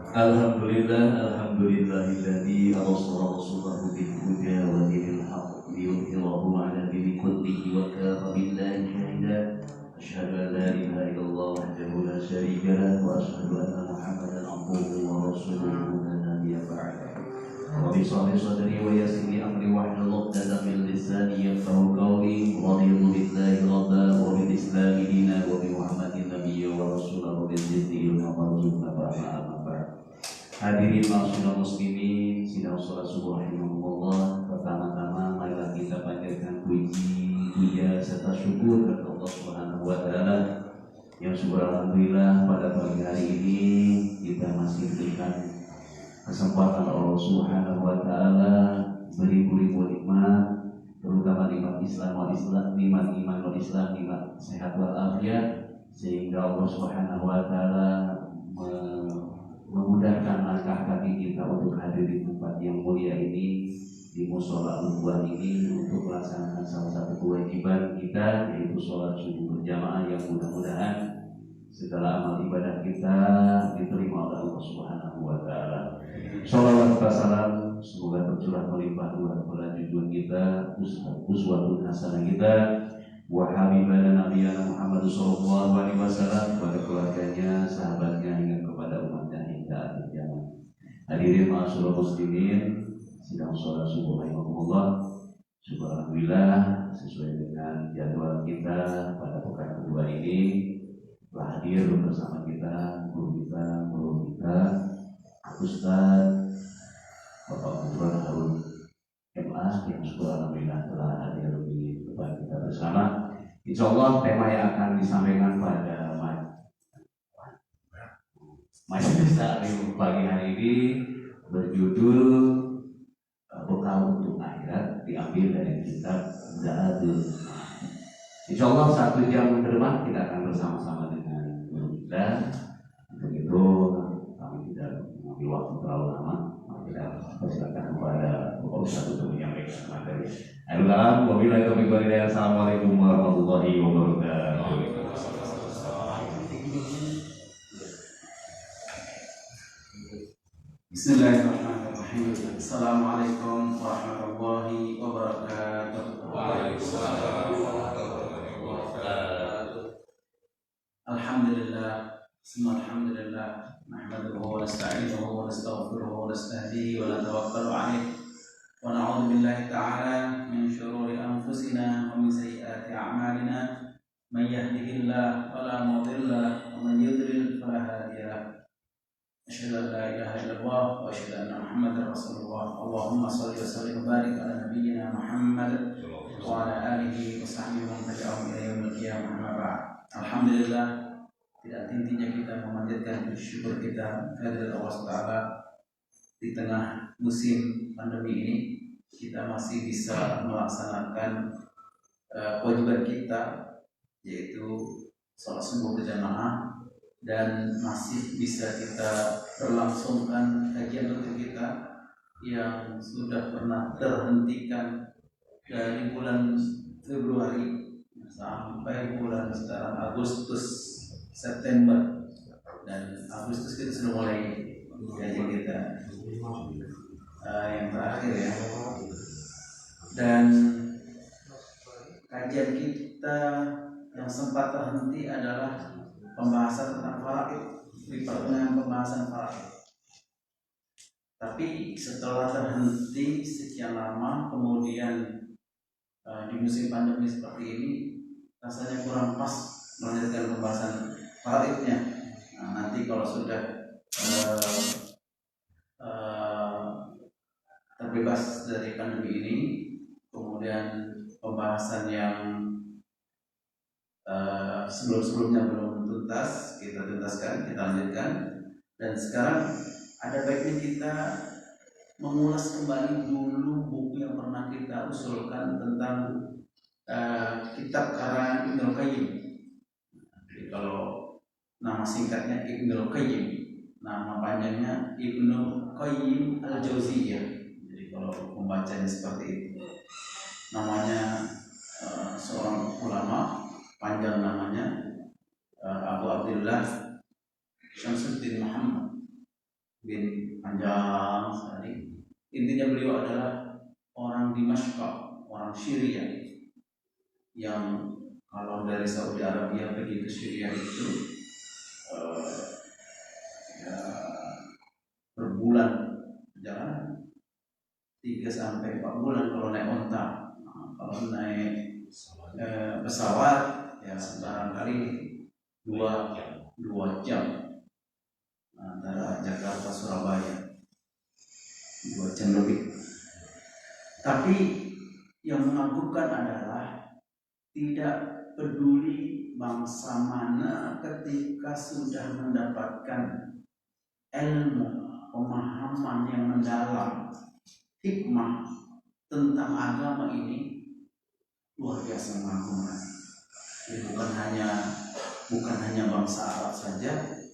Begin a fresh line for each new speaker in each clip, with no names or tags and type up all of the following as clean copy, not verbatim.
Alhamdulillah, alhamdulillahilladzi arsala rasulahu bil huda wa dinil haqq liyudhhirahu 'ala dini kullihi wa kafa billahi shahida. Asyhadu an la ilaha illallah wahdahu la syarika lah wa asyhadu anna Muhammadan 'abduhu wa rasuluhu la nabiyya ba'dahu. Rabbi shrah li sadri wa yassir li amri wahlul 'uqdatam min lisani yafqahu qawli. Raditu billahi rabban wa bil islami dinan wa bi Muhammadin nabiyyan wa rasulan wa bil jannati al-mawjudun ba'da. Hadirin ma'asyiral muslimin, sidang sholat subuh rahimahumullah. Pertama-tama marilah kita panjatkan puji, puja serta syukur kepada Allah Subhanahu wa taala yang syukur alhamdulillah pada pagi hari ini kita masih diberikan kesempatan Allah Subhanahu wa taala beribu-ribu nikmat, terutama nikmat Islam wal Islam, nikmat iman wal Islam, nikmat sehat wal afiat, sehingga Allah Subhanahu wa taala memudahkan langkah kaki kita untuk hadir di tempat yang mulia ini, di musola Al-Quran ini, untuk melaksanakan salah satu kewajiban kita, yaitu sholat subuh berjamaah, yang mudah-mudahan segala amal ibadah kita diterima oleh Allah Subhanahu wa taala. Shalawat wassalam semoga tercurah melimpah ruah kepada junjungan kita, uswatun hasanah kita, wa habibana nabiyana Muhammad sallallahu alaihi wasallam, kepada keluarganya, sahabatnya, hingga kepada umatnya hingga akhir zaman. Hadirin ma'asyiral muslimin, sidang sholat subuh rahimahumullah. Syukur alhamdulillah sesuai dengan jadwal kita pada pekan kedua ini telah hadir bersama kita guru kita Ustaz Bapak Gubernur Harun MA, yang syukur alhamdulillah telah hadir di depan kita bersama. Insya Allah tema yang akan disampaikan pada majelis taklim pagi hari ini berjudul Bekal untuk Akhirat, diambil dari kitab Zadul. Insya Allah 1 jam ke depan kita akan bersama-sama dengan guru kita. Untuk itu kami tidak mengambil waktu terlalu lama. Kita persilakan kepada Bapak Ustaz untuk menyampaikan materi. Assalamualaikum warahmatullahi wabarakatuh.
Bismillahirrahmanirrahim. Assalamualaikum warahmatullahi wabarakatuh.
Waalaikumsalam warahmatullahi wabarakatuh.
Alhamdulillah, semua alhamdulillah. Nahmaduhu wa nasta'inuhu wa nastaghfiruhu wa nastahdihi wa natawakkalu 'alaihi. Wa na'udzu billahi ta'ala min syururi anfusina wa min sayyiati a'malina. May yahdihillahu fala mudilla lahu wa man yudlil fala hadiya lahu. Asyhadu an la ilaha illallah wa asyhadu anna Muhammadar Rasulullah. Allahumma shalli wa sallim wa barik ala nabiyyina Muhammad wa ala alihi wa sahbihi wa man tabi'ahum ila yaumil qiyamah. Amma ba'd. Alhamdulillah, tidak hentinya kita memanjatkan syukur kita kehadirat Allah Taala di tengah musim pandemi ini. Kita masih bisa melaksanakan kewajiban kita, yaitu sholat subuh berjamaah, dan masih bisa kita berlangsungkan kajian rutin kita yang sudah pernah terhentikan dari bulan Februari sampai bulan sekarang Agustus, September, dan Agustus kita sudah mulai kajian kita yang terakhir ya. Dan kajian kita yang sempat terhenti adalah pembahasan tentang faraid, di pertengahan pembahasan faraid. Tapi setelah terhenti sekian lama, kemudian di musim pandemi seperti ini, rasanya kurang pas melanjutkan pembahasan faraidnya. Nanti kalau sudah terbebas dari pandemi ini, kemudian pembahasan yang sebelum-sebelumnya belum tuntas, kita tuntaskan, kita lanjutkan. Dan sekarang ada baiknya kita mengulas kembali dulu buku yang pernah kita usulkan tentang kitab karangan Ibnu Qayyim. Jadi kalau nama singkatnya Ibnu Qayyim, nama panjangnya Ibnu Qayyim Al-Jauziyah. Jadi kalau pembacanya seperti itu, namanya seorang ulama, panjang namanya Abu Abdullah Syamsuddin Muhammad panjang sekali. Intinya beliau adalah orang Dimashq, orang Syria, yang kalau dari Saudi Arabia pergi ke Syria itu ya, berbulan perjalanan 3 sampai 4 bulan kalau naik onta. Kalau naik pesawat ya barangkali 2 jam antara Jakarta Surabaya, 2 jam lebih. Tapi yang mengagumkan adalah tidak peduli bangsa mana, ketika sudah mendapatkan ilmu, pemahaman yang mendalam, hikmah tentang agama ini, luar biasa mengagumkan. Jadi bukan hanya bangsa Arab saja,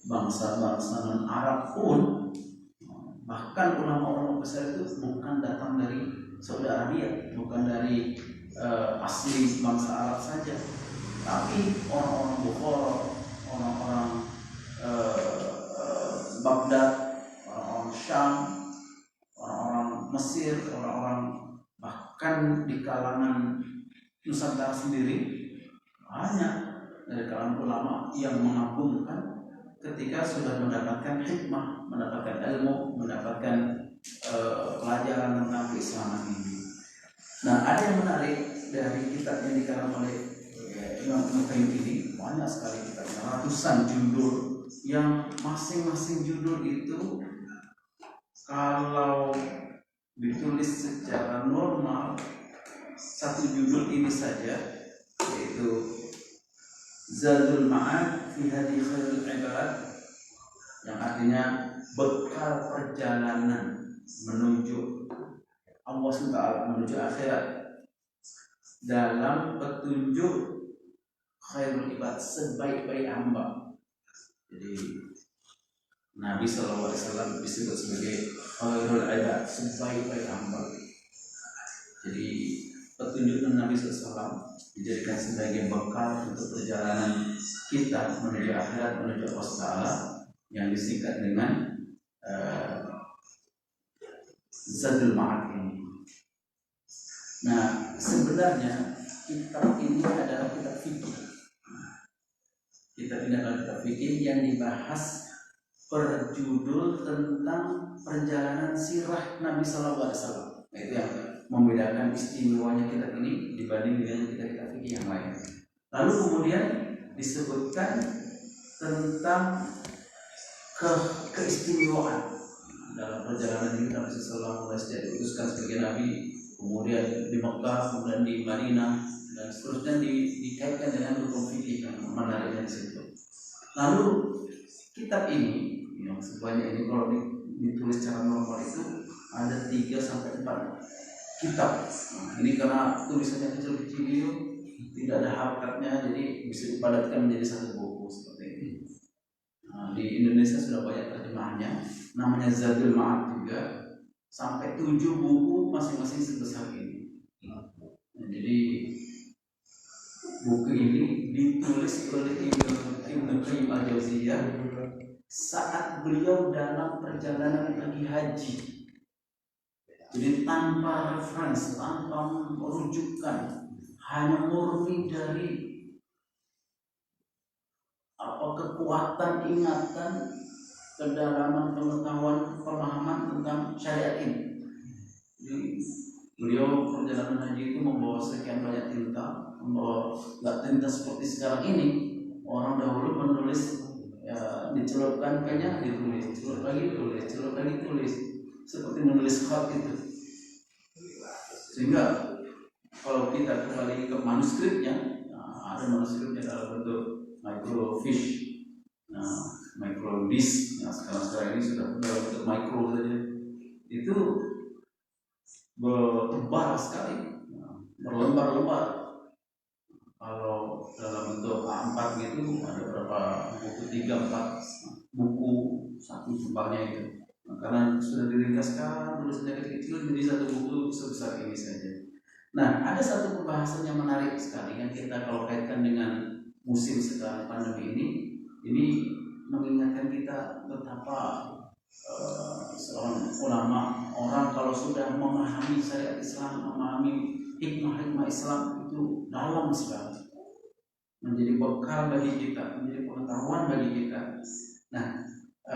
bangsa-bangsa non-Arab pun, bahkan ulama-ulama besar itu bukan datang dari Saudi Arabia, bukan dari asli bangsa Arab saja, tapi orang-orang Bukhara, orang-orang Baghdad, orang-orang Syam, orang-orang Mesir, orang-orang bahkan di kalangan Nusantara sendiri banyak dari kalangan ulama yang mengagumkan ketika sudah mendapatkan hikmah, mendapatkan ilmu, mendapatkan pelajaran tentang keislaman ini. Nah, ada yang menarik dari kitab yang dikarang oleh Imam Ibnu Qayyim ini, banyak sekali kitabnya, ratusan judul, yang masing-masing judul itu kalau ditulis secara normal, satu judul ini saja, yaitu Zadul Ma'ad fi Hadi Khairul Ibad, yang artinya bekal perjalanan menuju Allah SWT, menuju akhirat dalam petunjuk khairul ibad, sebaik-baik hamba. Jadi Nabi SAW disebut sebagai khairul ibad, sebaik-baik hamba. Jadi petunjuk Nabi SAW dijadikan sebagai bekal untuk perjalanan kita menuju akhirat, menuju Allah Ta'ala, yang disingkat dengan Zadul Ma'ad ini. Nah, sebenarnya kitab ini adalah kitab fikih. Kitab ini adalah kitab fikih yang dibahas berjudul tentang perjalanan sirah Nabi Sallallahu Alaihi Wasallam. Nah, itu yang membedakan istimewanya kitab ini dibanding dengan kitab-kitab fikih yang lain. Lalu kemudian disebutkan tentang keistimewaan dalam perjalanan ini Nabi Sallallahu Alaihi Wasallam diutuskan sebagai Nabi, kemudian di Mekah, kemudian di Madinah, dan seterusnya dikaitkan dengan hukum fikih yang menariknya di situ. Lalu kitab ini yang sebanyak ini kalau ditulis secara normal itu ada 3 sampai 4 kitab. Nah, ini karena tulisannya kecil-kecil, tidak ada harokatnya, jadi bisa dipadatkan menjadi satu buku seperti ini. Nah, di Indonesia sudah banyak terjemahannya, namanya Zadul Ma'ad juga, sampai 7 buku masing-masing sebesar ini. Nah, jadi buku ini ditulis oleh Ibnu Qayyim al-Jauziyah saat beliau dalam perjalanan pergi haji. Jadi tanpa referensi, tanpa rujukan, hanya murni dari kekuatan ingatan, kedalaman pengetahuan, pemahaman tentang syariat ini. Jadi beliau perjalanan haji itu membawa sekian banyak tinta, membawa nggak tinta seperti sekarang ini. Orang dahulu menulis ya, dicelupkan pennya ditulis, celup lagi tulis, celup lagi tulis, seperti menulis khat itu. Sehingga kalau kita kembali ke manuskripnya, nah, ada manuskripnya dalam bentuk microfiche, microdisc. Nah, sekarang ini sudah dalam bentuk micro saja. Itu tebal sekali, berlembar-lembar. Kalau dalam bentuk A4 gitu ada berapa buku, 3-4 buku satu jumlahnya itu. Nah, karena sudah diringkaskan tulisannya kecil menjadi satu buku sebesar ini saja. Nah, ada satu pembahasan yang menarik sekali yang kita kalau kaitkan dengan musim sekarang pandemi ini mengingatkan kita betapa seorang ulama, orang kalau sudah memahami syariat Islam, memahami hikmah-hikmah Islam itu dalam sekali, menjadi bekal bagi kita, menjadi pengetahuan bagi kita. Nah,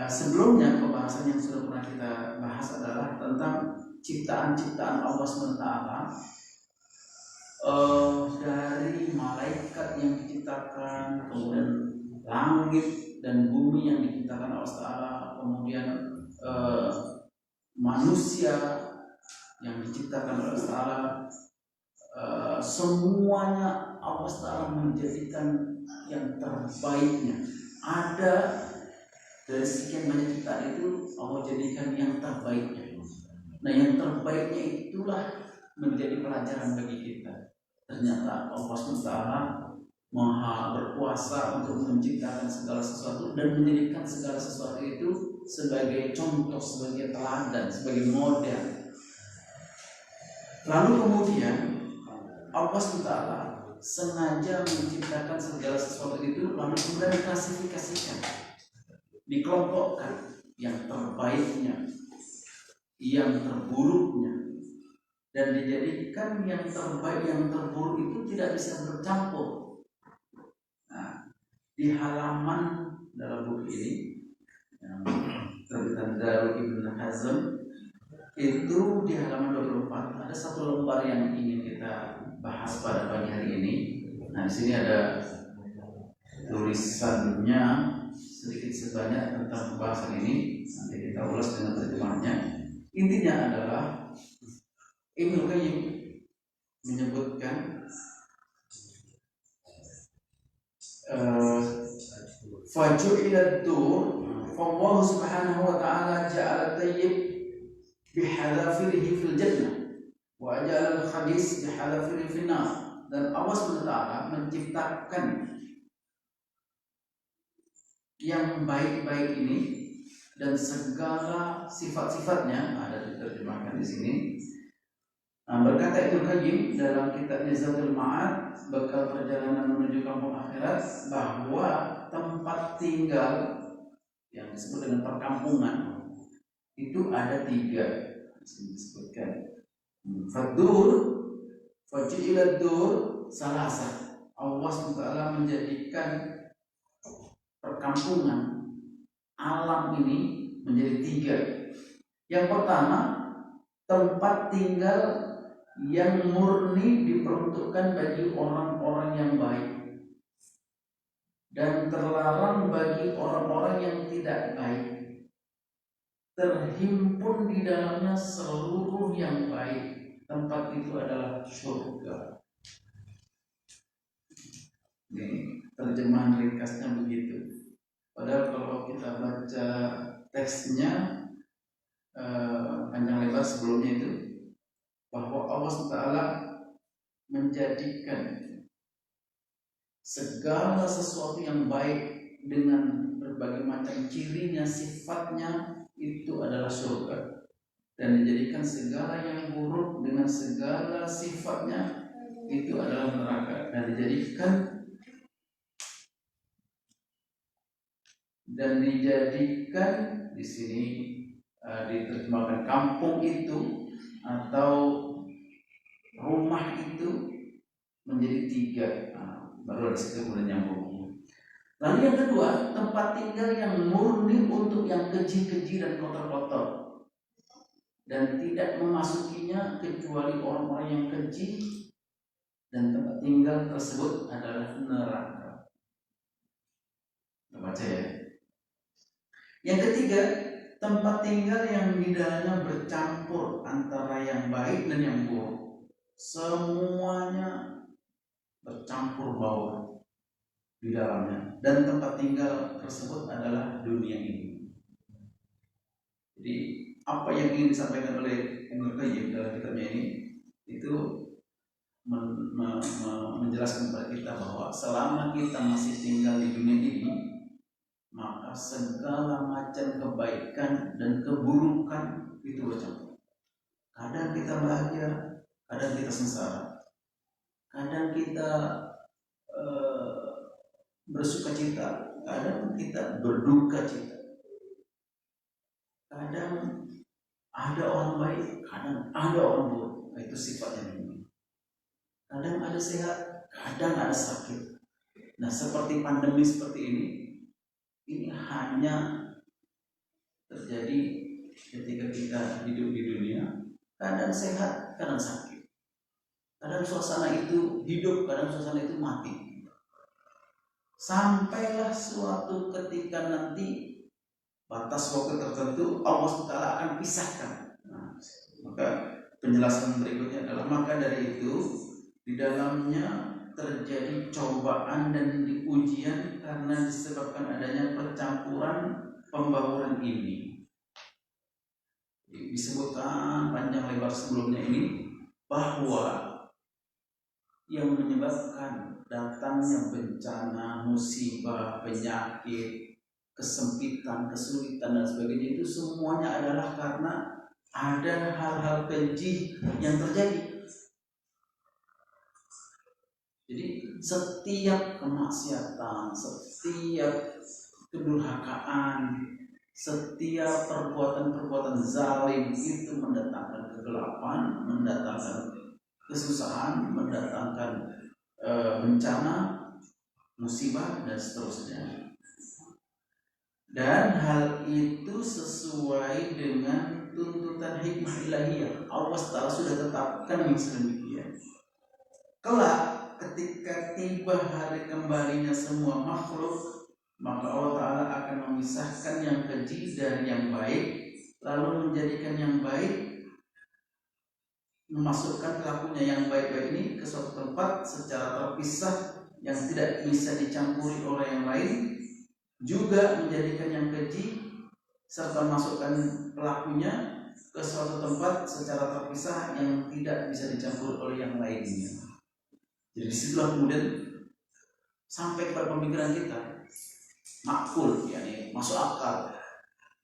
sebelumnya pembahasan yang sudah pernah kita bahas adalah tentang ciptaan-ciptaan Allah SWT, dari malaikat yang diciptakan, kemudian langit dan bumi yang diciptakan Allah Taala, kemudian manusia yang diciptakan Allah Taala, semuanya Allah Taala menjadikan yang terbaiknya. Ada dari sekian banyak ciptaan itu Allah jadikan yang terbaiknya. Nah, yang terbaiknya itulah menjadi pelajaran bagi kita. Ternyata Allah SWT Maha berkuasa untuk menciptakan segala sesuatu dan menjadikan segala sesuatu itu sebagai contoh, sebagai teladan, sebagai model. Lalu kemudian Allah SWT sengaja menciptakan segala sesuatu itu, lalu kemudian diklasifikasikan, dikelompokkan, yang terbaiknya, yang terburuknya, dan dijadikan yang terbaik, yang terburuk itu tidak bisa bercampur. Nah, di halaman dalam buku ini yang terbitan Darul Ibn Hazm itu di halaman 24 ada satu lembar yang ingin kita bahas pada pagi hari ini. Nah, di sini ada tulisannya sedikit sebanyak tentang pembahasan ini. Nanti kita ulas dengan terjemahnya. Intinya adalah Ibnu Qayyim menyebutkan faju'ila dur Allah subhanahu wa ta'ala ja'ala tayyib bihadafirihi fil jannah wa ja'ala al-khabis bihadafirihi fil nar. Dan Allah SWT menciptakan yang baik-baik ini dan segala sifat-sifatnya, ada diterjemahkan di sini. Nah, berkata Ibnu Qayyim dalam kitabnya Zadul Ma'ad, bekal perjalanan menuju kampung akhirat, bahwa tempat tinggal yang disebut dengan perkampungan itu ada 3 disebutkan. Fadur, faju'ilad dur, salasa. Allah SWT menjadikan perkampungan alam ini menjadi 3. Yang pertama, tempat tinggal yang murni diperuntukkan bagi orang-orang yang baik dan terlarang bagi orang-orang yang tidak baik. Terhimpun di dalamnya seluruh yang baik. Tempat itu adalah surga. Ini terjemahan ringkasnya begitu. Padahal kalau kita baca teksnya panjang lebar sebelumnya itu, bahwa Allah SWT menjadikan segala sesuatu yang baik dengan berbagai macam cirinya, sifatnya, itu adalah surga, dan dijadikan segala yang buruk dengan segala sifatnya itu adalah neraka. Dan dijadikan di sini diterjemahkan kampung itu atau rumah itu menjadi 3. Baru dari situ kemudian nyambung. Lalu yang kedua, tempat tinggal yang murni untuk yang keji-keji dan kotor-kotor, dan tidak memasukinya kecuali orang-orang yang keji, dan tempat tinggal tersebut adalah neraka. Kita baca ya. Yang ketiga, tempat tinggal yang di dalamnya bercampur antara yang baik dan yang buruk. Semuanya bercampur baur di dalamnya, dan tempat tinggal tersebut adalah dunia ini. Jadi apa yang ingin disampaikan oleh Ibnu Qayyim dalam kitabnya ini itu menjelaskan kepada kita bahwa selama kita masih tinggal di dunia ini, maka segala macam kebaikan dan keburukan itu bercampur. Kadang kita bahagia, kadang kita sengsara, kadang kita bersuka cita, kadang kita berduka cita, kadang Ada orang baik, kadang ada orang buruk. Itu sifatnya dunia. Kadang ada sehat, kadang ada sakit. Nah, seperti pandemi seperti ini hanya terjadi ketika kita hidup di dunia. Kadang sehat, kadang sakit. Kadang suasana itu hidup, kadang suasana itu mati. Sampailah suatu ketika nanti batas waktu tertentu Allah SWT akan pisahkan. Nah, maka penjelasan berikutnya adalah maka dari itu di dalamnya terjadi cobaan dan ujian karena disebabkan adanya percampuran pembauran ini. Disebutkan panjang lebar sebelumnya ini bahwa yang menyebabkan datangnya bencana, musibah, penyakit, kesempitan, kesulitan dan sebagainya itu semuanya adalah karena ada hal-hal keji yang terjadi. Jadi setiap kemaksiatan, setiap kedurhakaan, setiap perbuatan-perbuatan zalim itu mendatangkan kegelapan, mendatangkan kesusahan, mendatangkan bencana, musibah dan seterusnya. Dan hal itu sesuai dengan tuntutan hikmah ilahiyah. Allah Ta'ala sudah tetapkan yang sedemikian. Kelak ketika tiba hari kembalinya semua makhluk, maka Allah Ta'ala akan memisahkan yang keji dari yang baik, lalu menjadikan yang baik, memasukkan pelakunya yang baik-baik ini ke suatu tempat secara terpisah yang tidak bisa dicampuri oleh yang lain, juga menjadikan yang keji serta masukkan pelakunya ke suatu tempat secara terpisah yang tidak bisa dicampur oleh yang lainnya. Jadi disitulah kemudian sampai kepada pemikiran kita makul, yakni masuk akal.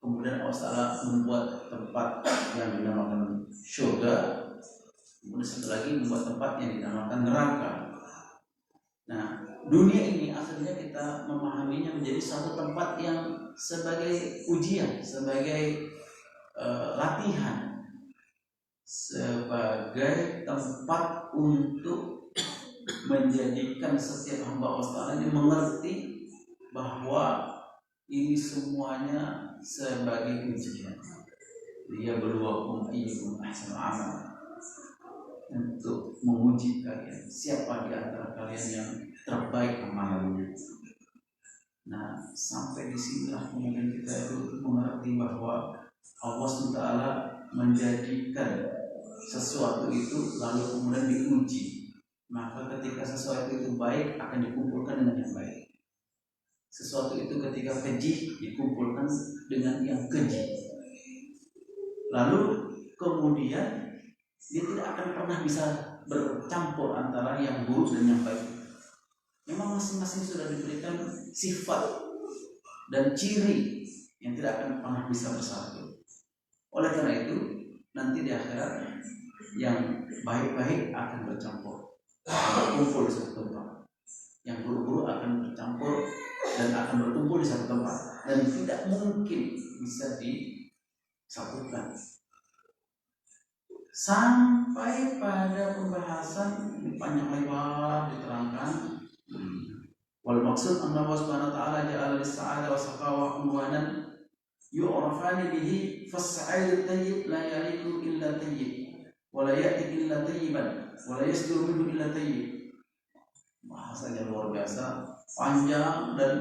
Kemudian Allah Ta'ala membuat tempat yang dinamakan surga, kemudian satu lagi membuat tempat yang dinamakan neraka. Nah, dunia ini akhirnya kita memahaminya menjadi satu tempat yang sebagai ujian, sebagai latihan, sebagai tempat untuk menjadikan setiap hamba Allah Ta'ala ini mengerti bahwa ini semuanya sebagai ujian. Dia berluakum ayyukum ahsanu amala, untuk menguji kalian siapa di antara kalian yang terbaik amalannya. Nah, sampai di sinilah kemudian kita itu mengerti bahwa Allah SWT menjadikan sesuatu itu lalu kemudian diuji. Maka ketika sesuatu itu baik akan dikumpulkan dengan yang baik. Sesuatu itu ketika keji dikumpulkan dengan yang keji. Lalu kemudian dia tidak akan pernah bisa bercampur antara yang buruk dan yang baik. Memang masing-masing sudah diberikan sifat dan ciri yang tidak akan pernah bisa bersatu. Oleh karena itu, nanti di akhirat yang baik-baik akan bercampur, berkumpul di satu tempat. Yang buruk-buruk akan bercampur dan akan berkumpul di satu tempat, dan tidak mungkin bisa disatukan. Sampai pada pembahasan panjang lebar diterangkan wal maksud anna Allah Subhanahu wa ta'ala ja'ala lis-sa'ada wa saqawa unwanan yu'rafani bihi fas-sa'id at-tayyib la yaliku illa tayyib wa la ya'ti illa tayyiban wa la yasduru minhu illa tayyib. Bahasanya luar biasa, panjang dan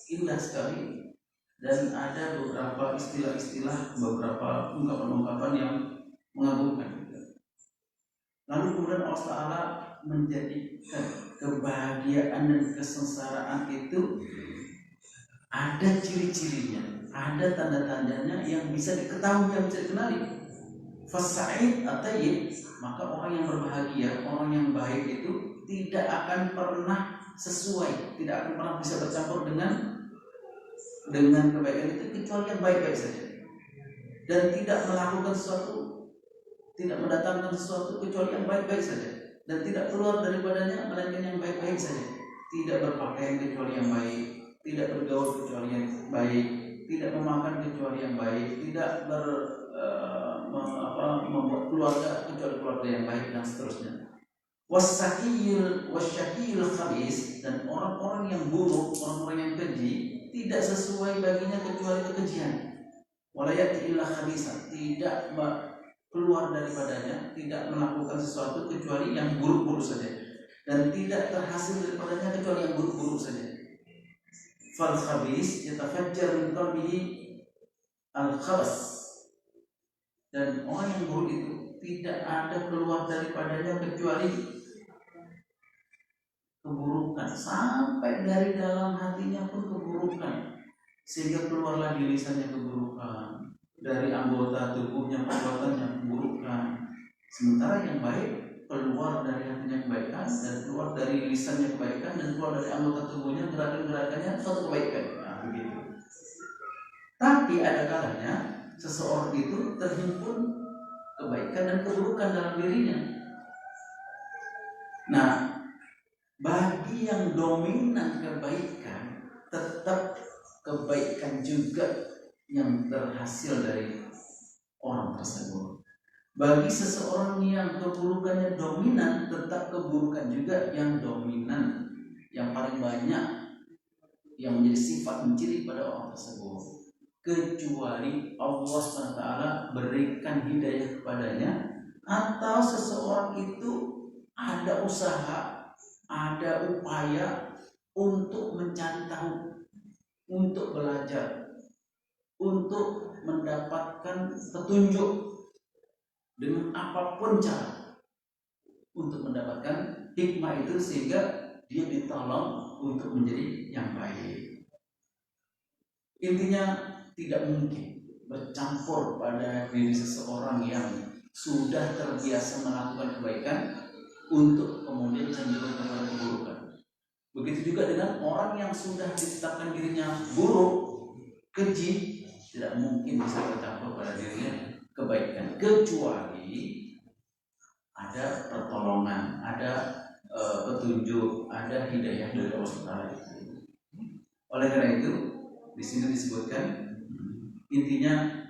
indah sekali, dan ada beberapa istilah-istilah, beberapa ungkapan-ungkapan yang mengagumkan. Lalu kemudian Allah Ta'ala menjadikan kebahagiaan dan kesengsaraan itu ada ciri-cirinya, ada tanda-tandanya yang bisa diketahui, yang bisa dikenali. Fasa'id at-tayyib, maka orang yang berbahagia, orang yang baik itu tidak akan pernah sesuai, tidak akan pernah bisa bercampur dengan kebaikan itu kecuali yang baik-baik saja, dan tidak melakukan sesuatu, tidak mendatangkan sesuatu kecuali yang baik-baik saja, dan tidak keluar daripadanya melainkan yang baik-baik saja. Tidak berpakaian kecuali yang baik, tidak bergaul kecuali yang baik, tidak memakan kecuali yang baik, tidak membuat keluarga kecuali keluarga yang baik dan seterusnya. Wasyakil khabis, dan orang-orang yang buruk, orang-orang yang keji, tidak sesuai baginya kecuali kekejian. Walayati illa khabisan, tidak keluar daripadanya, tidak melakukan sesuatu kecuali yang buruk-buruk saja, dan tidak terhasil daripadanya kecuali yang buruk-buruk saja. Fal khabis yatafajjar min qalbihi al khabas, dan orang yang buruk itu tidak ada keluar daripadanya kecuali keburukan, sampai dari dalam hatinya pun keburukan, sehingga keluarlah di lisannya keburukan, dari anggota tubuhnya perbuatannya keburukan. Sementara yang baik keluar dari hatinya kebaikan, dan keluar dari lisannya kebaikan, dan keluar dari anggota tubuhnya gerakan-gerakannya suatu kebaikan. Nah, begitu. Tapi ada kalanya seseorang itu terhimpun kebaikan dan keburukan dalam dirinya. Nah, bagi yang dominan kebaikan, tetap kebaikan juga yang terhasil dari orang tersebut. Bagi seseorang yang keburukannya dominan, tetap keburukan juga yang dominan, yang paling banyak, yang menjadi sifat menciri pada orang tersebut. Kecuali Allah SWT berikan hidayah kepadanya, atau seseorang itu ada usaha, ada upaya untuk mencari tahu, untuk belajar, untuk mendapatkan petunjuk dengan apapun cara, untuk mendapatkan hikmah itu, sehingga dia ditolong untuk menjadi yang baik. Intinya tidak mungkin bercampur pada diri seseorang yang sudah terbiasa melakukan kebaikan untuk kemudian cenderung kepada keburukan. Begitu juga dengan orang yang sudah ditetapkan dirinya buruk, keji, tidak mungkin bisa bercampur pada dirinya kebaikan, kecuali ada pertolongan, ada petunjuk, ada hidayah dari Allah SWT. Oleh karena itu, di sini disebutkan, intinya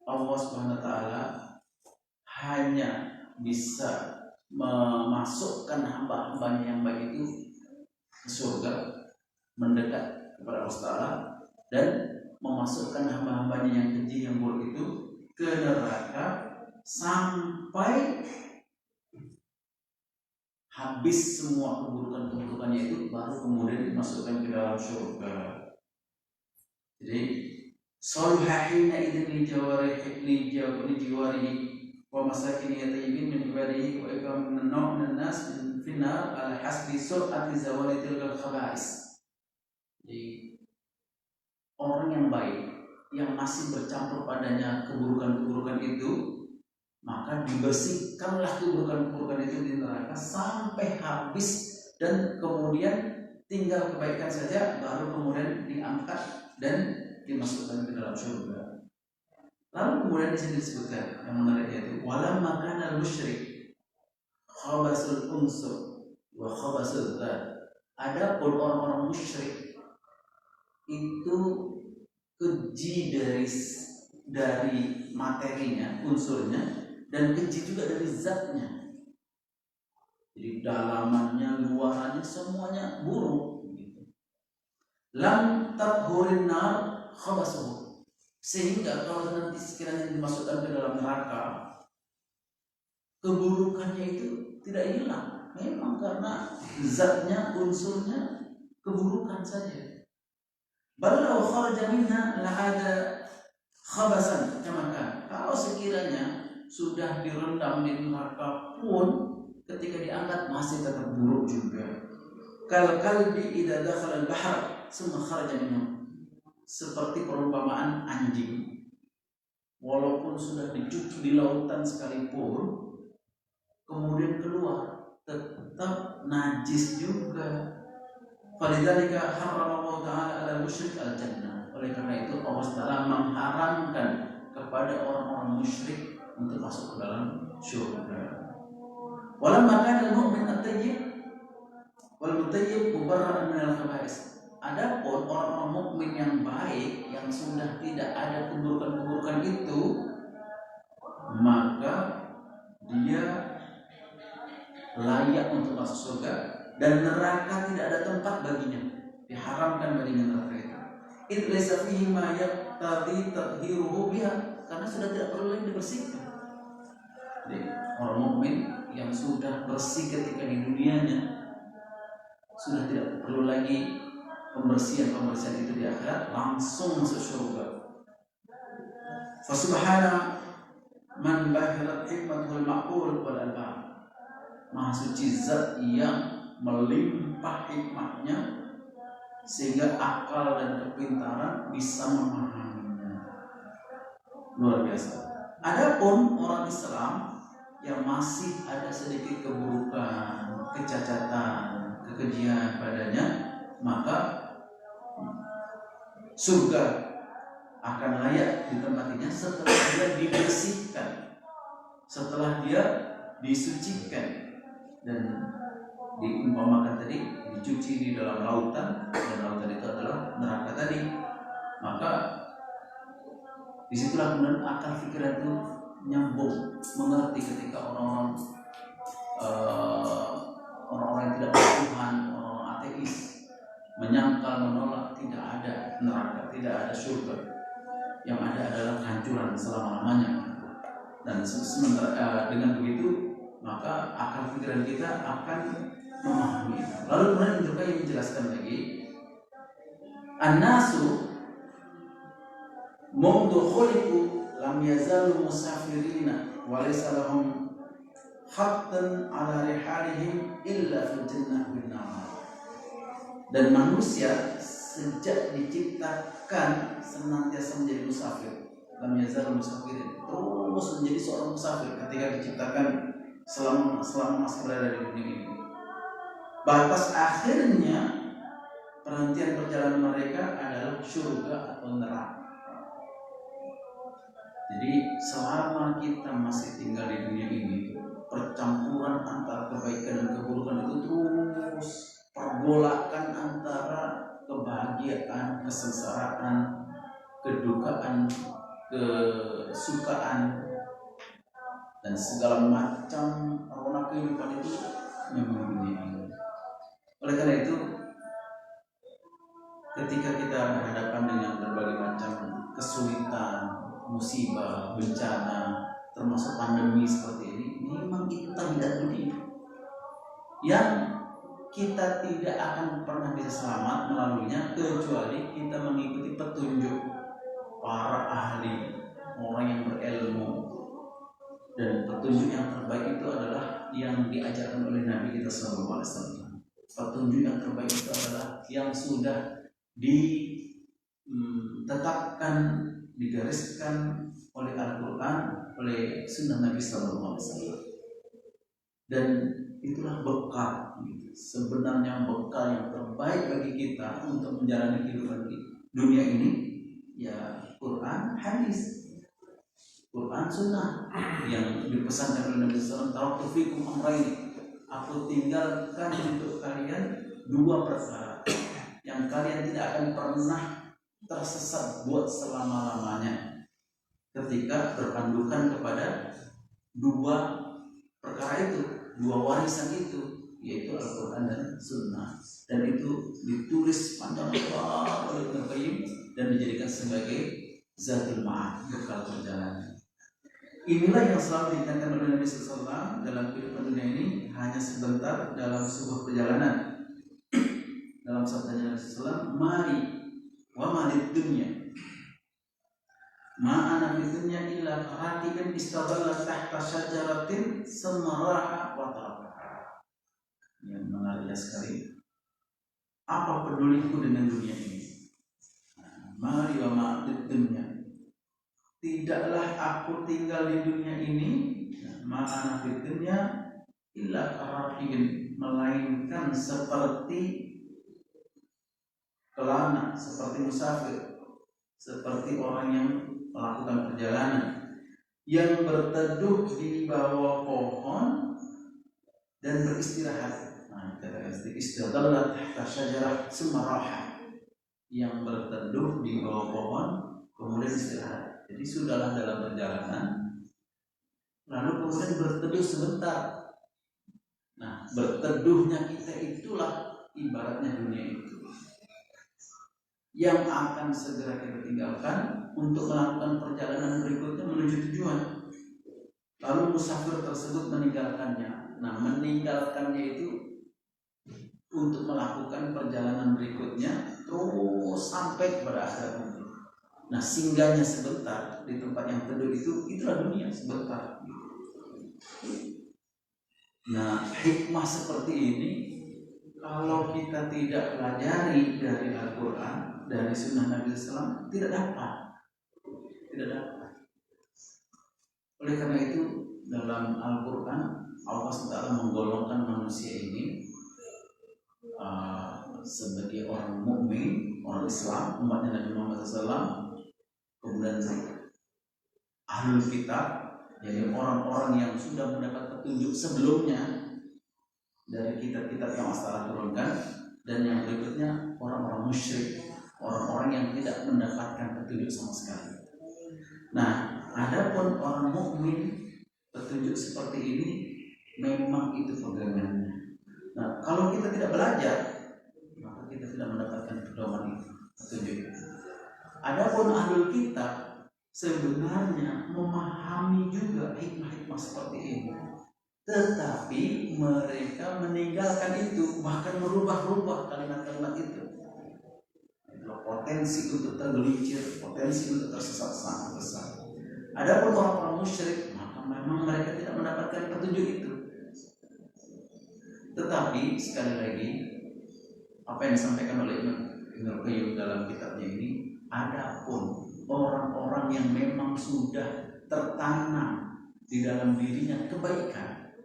Allah SWT hanya bisa memasukkan hamba-hambanya yang baik itu ke surga, mendekat kepada Allah Ta'ala, dan memasukkan hamba-hambanya yang keji, yang buruk itu ke neraka, sampai habis semua keburukan-keburukannya itu, baru kemudian dimasukkan ke dalam surga. Jadi solhahina idin li jawarihi wa masakin yatayyibin min ibadihi wa ikram min nas min finnar ala hasbi sur'ati zawali tilkal khaba'is. Jadi orang yang baik yang masih bercampur padanya keburukan-keburukan itu, maka dibersihkanlah keburukan-keburukan itu di neraka sampai habis, dan kemudian tinggal kebaikan saja, baru kemudian diangkat dan dimasukkan ke dalam surga. Lalu kemudian di sini disebutkan yang menarik, yaitu walam makana musyrik khabasul unsur wa khabasul dzat. Adapun orang-orang musyrik itu keji dari materinya, unsurnya, dan keji juga dari zatnya. Jadi dalamannya, luarannya, semuanya buruk. Lam tadhurin nar khabasuhu, sehingga kalau nanti sekiranya dimasukkan ke dalam neraka, keburukannya itu tidak hilang. Memang karena zatnya, unsurnya keburukan saja. Balau kharaja minha la ada khabasan kama. Kalau sekiranya sudah direndam di neraka pun, ketika diangkat masih tetap buruk juga. Kal kalbi idza dakhala al-bahr summa kharaja minhu, seperti perumpamaan anjing, walaupun sudah dicuci di lautan sekalipun, kemudian keluar tetap najis juga. Falidzalika harramallahu ta'ala 'ala musyrik al-jannah. Oleh karena itu Allah Ta'ala mengharamkan kepada orang-orang musyrik untuk masuk ke dalam surga. Walamma kana al-mu'min at-tayyib wal mutayyib mubarra'an min al-khaba'is. Adapun orang-orang mukmin yang baik, yang sudah tidak ada keburukan-keburukan itu, dia layak untuk masuk surga, dan neraka tidak ada tempat baginya, diharamkan baginya neraka itu. Idlaisa fihi ma yaqtadi tadhiruhu biha, karena sudah tidak perlu lagi dibersihkan. Jadi, orang mukmin yang sudah bersih ketika di dunianya sudah tidak perlu lagi pembersihan itu di akhirat, langsung masuk surga. Fasubhana man bahirat hikmatul ma'qul wal albab. Maha suci zat yang melimpah hikmahnya sehingga akal dan kepintaran bisa memahaminya. Luar biasa. Adapun orang Islam yang masih ada sedikit keburukan, kecacatan, kekejian padanya, maka surga akan layak ditempatinya setelah dia dibersihkan, setelah dia disucikan, dan diumpamakan tadi dicuci di dalam lautan, dan lautan itu adalah neraka tadi. Maka disitulah kemudian akal pikiran itu nyambung, mengerti ketika orang-orang yang tidak bertuhan, orang ateis, menyangkal, menolak tidak ada neraka, tidak ada surga, yang ada adalah kehancuran selama-lamanya. Dan sementara dengan begitu, maka akal pikiran kita akan memahami. Lalu kemudian juga yang menjelaskan lagi, an-nasu mundu khuliqu lam yazalu musafirina wa laysa lahum khattun ala rihalihim illa fil jannah bin nar. Dan manusia sejak diciptakan senantiasa menjadi musafir. Lam yazalu musafirin, terus menjadi seorang musafir ketika diciptakan selama masih berada di dunia ini. Batas akhirnya penantian perjalanan mereka adalah surga atau neraka. Jadi selama kita masih tinggal di dunia ini, percampuran antara kebaikan dan keburukan itu terus, pergolakan antara kebahagiaan, kesengsaraan, kedukaan, kesukaan, dan segala macam rona kehidupan itu memang dunia ini. Oleh karena itu, ketika kita berhadapan dengan berbagai macam kesulitan, musibah, bencana, termasuk pandemi seperti ini, memang itu takdir dunia yang kita tidak akan pernah bisa selamat melaluinya kecuali kita mengikuti petunjuk para ahli, orang yang berilmu. Dan petunjuk yang terbaik itu adalah yang diajarkan oleh Nabi kita sallallahu alaihi wasallam. Petunjuk yang terbaik itu adalah yang sudah ditetapkan, digariskan oleh Al-Quran, oleh Sunnah Nabi sallallahu alaihi wasallam. Dan itulah bekal, sebenarnya bekal yang terbaik bagi kita untuk menjalani kehidupan di dunia ini, ya Quran, hadis. Quran, Sunnah yang dipesankan oleh Nabi sallallahu alaihi wasallam. Taraktu fikum amrayn, aku tinggalkan untuk kalian dua perkara yang kalian tidak akan pernah tersesat buat selama-lamanya ketika berpandukan kepada dua perkara itu, dua warisan itu, yaitu Al-Quran dan Sunnah. Dan itu ditulis panjang lebar oleh Ibnu Qayyim dan dijadikan sebagai zatul ma'ad, bekal perjalanan. Inilah yang selalu diingatkan oleh Nabi SAW dalam kehidupan dunia ini, hanya sebentar dalam sebuah perjalanan. Dalam sabdanya Nabi SAW, mari wa malid dunya ma'ana fid dunya illa karatibin istadalla tahta syajaratin samaraha wa tarakaha. Yang menarik sekali, apa peduliku dengan dunia ini? Mari wa malid dunya, tidaklah aku tinggal di dunia ini, ma'ana fid dunya illa karatibin, melainkan seperti kelana, seperti musafir, seperti orang yang melakukan perjalanan, yang berteduh di bawah pohon dan beristirahat. Nah, kata istirahat tahta syajarah sumaraha, yang berteduh di bawah pohon kemudian istirahat. Jadi sudahlah dalam perjalanan, lalu kemudian berteduh sebentar. Nah, berteduhnya kita itulah ibaratnya dunia itu yang akan segera kita tinggalkan untuk melakukan perjalanan berikutnya menuju tujuan. Lalu musafir tersebut meninggalkannya. Nah, meninggalkannya itu untuk melakukan perjalanan berikutnya terus sampai kepada akhirat nanti. Nah, singgahnya sebentar di tempat yang teduh itu, itulah dunia sebentar. Nah, hikmah seperti ini kalau kita tidak pelajari dari Al-Quran, dari Sunnah Nabi SAW, tidak dapat. Oleh karena itu, dalam Al-Quran Allah SWT menggolongkan manusia ini sebagai orang mukmin, orang Islam, umatnya Nabi Muhammad SAW, kemudian ahlul kitab, jadi orang-orang yang sudah mendapat petunjuk sebelumnya dari kitab-kitab yang Allah turunkan, dan yang berikutnya orang-orang musyrik, orang-orang yang tidak mendapatkan petunjuk sama sekali. Nah, adapun orang mukmin, petunjuk seperti ini memang itu pegangannya. Nah, kalau kita tidak belajar, maka kita tidak mendapatkan pedoman itu, petunjuk itu. Adapun ahlul kitab sebenarnya memahami juga hikmah-hikmah seperti ini, tetapi mereka meninggalkan itu, bahkan merubah-rubah kalimat-kalimat itu. Itulah potensi untuk tergelincir, potensi untuk tersesat sangat besar. Adapun orang-orang musyrik, maka memang mereka tidak mendapatkan petunjuk itu. Tetapi sekali lagi, apa yang disampaikan oleh Ibnu Qayyim dalam kitabnya ini, adapun orang-orang yang memang sudah tertanam di dalam dirinya kebaikan,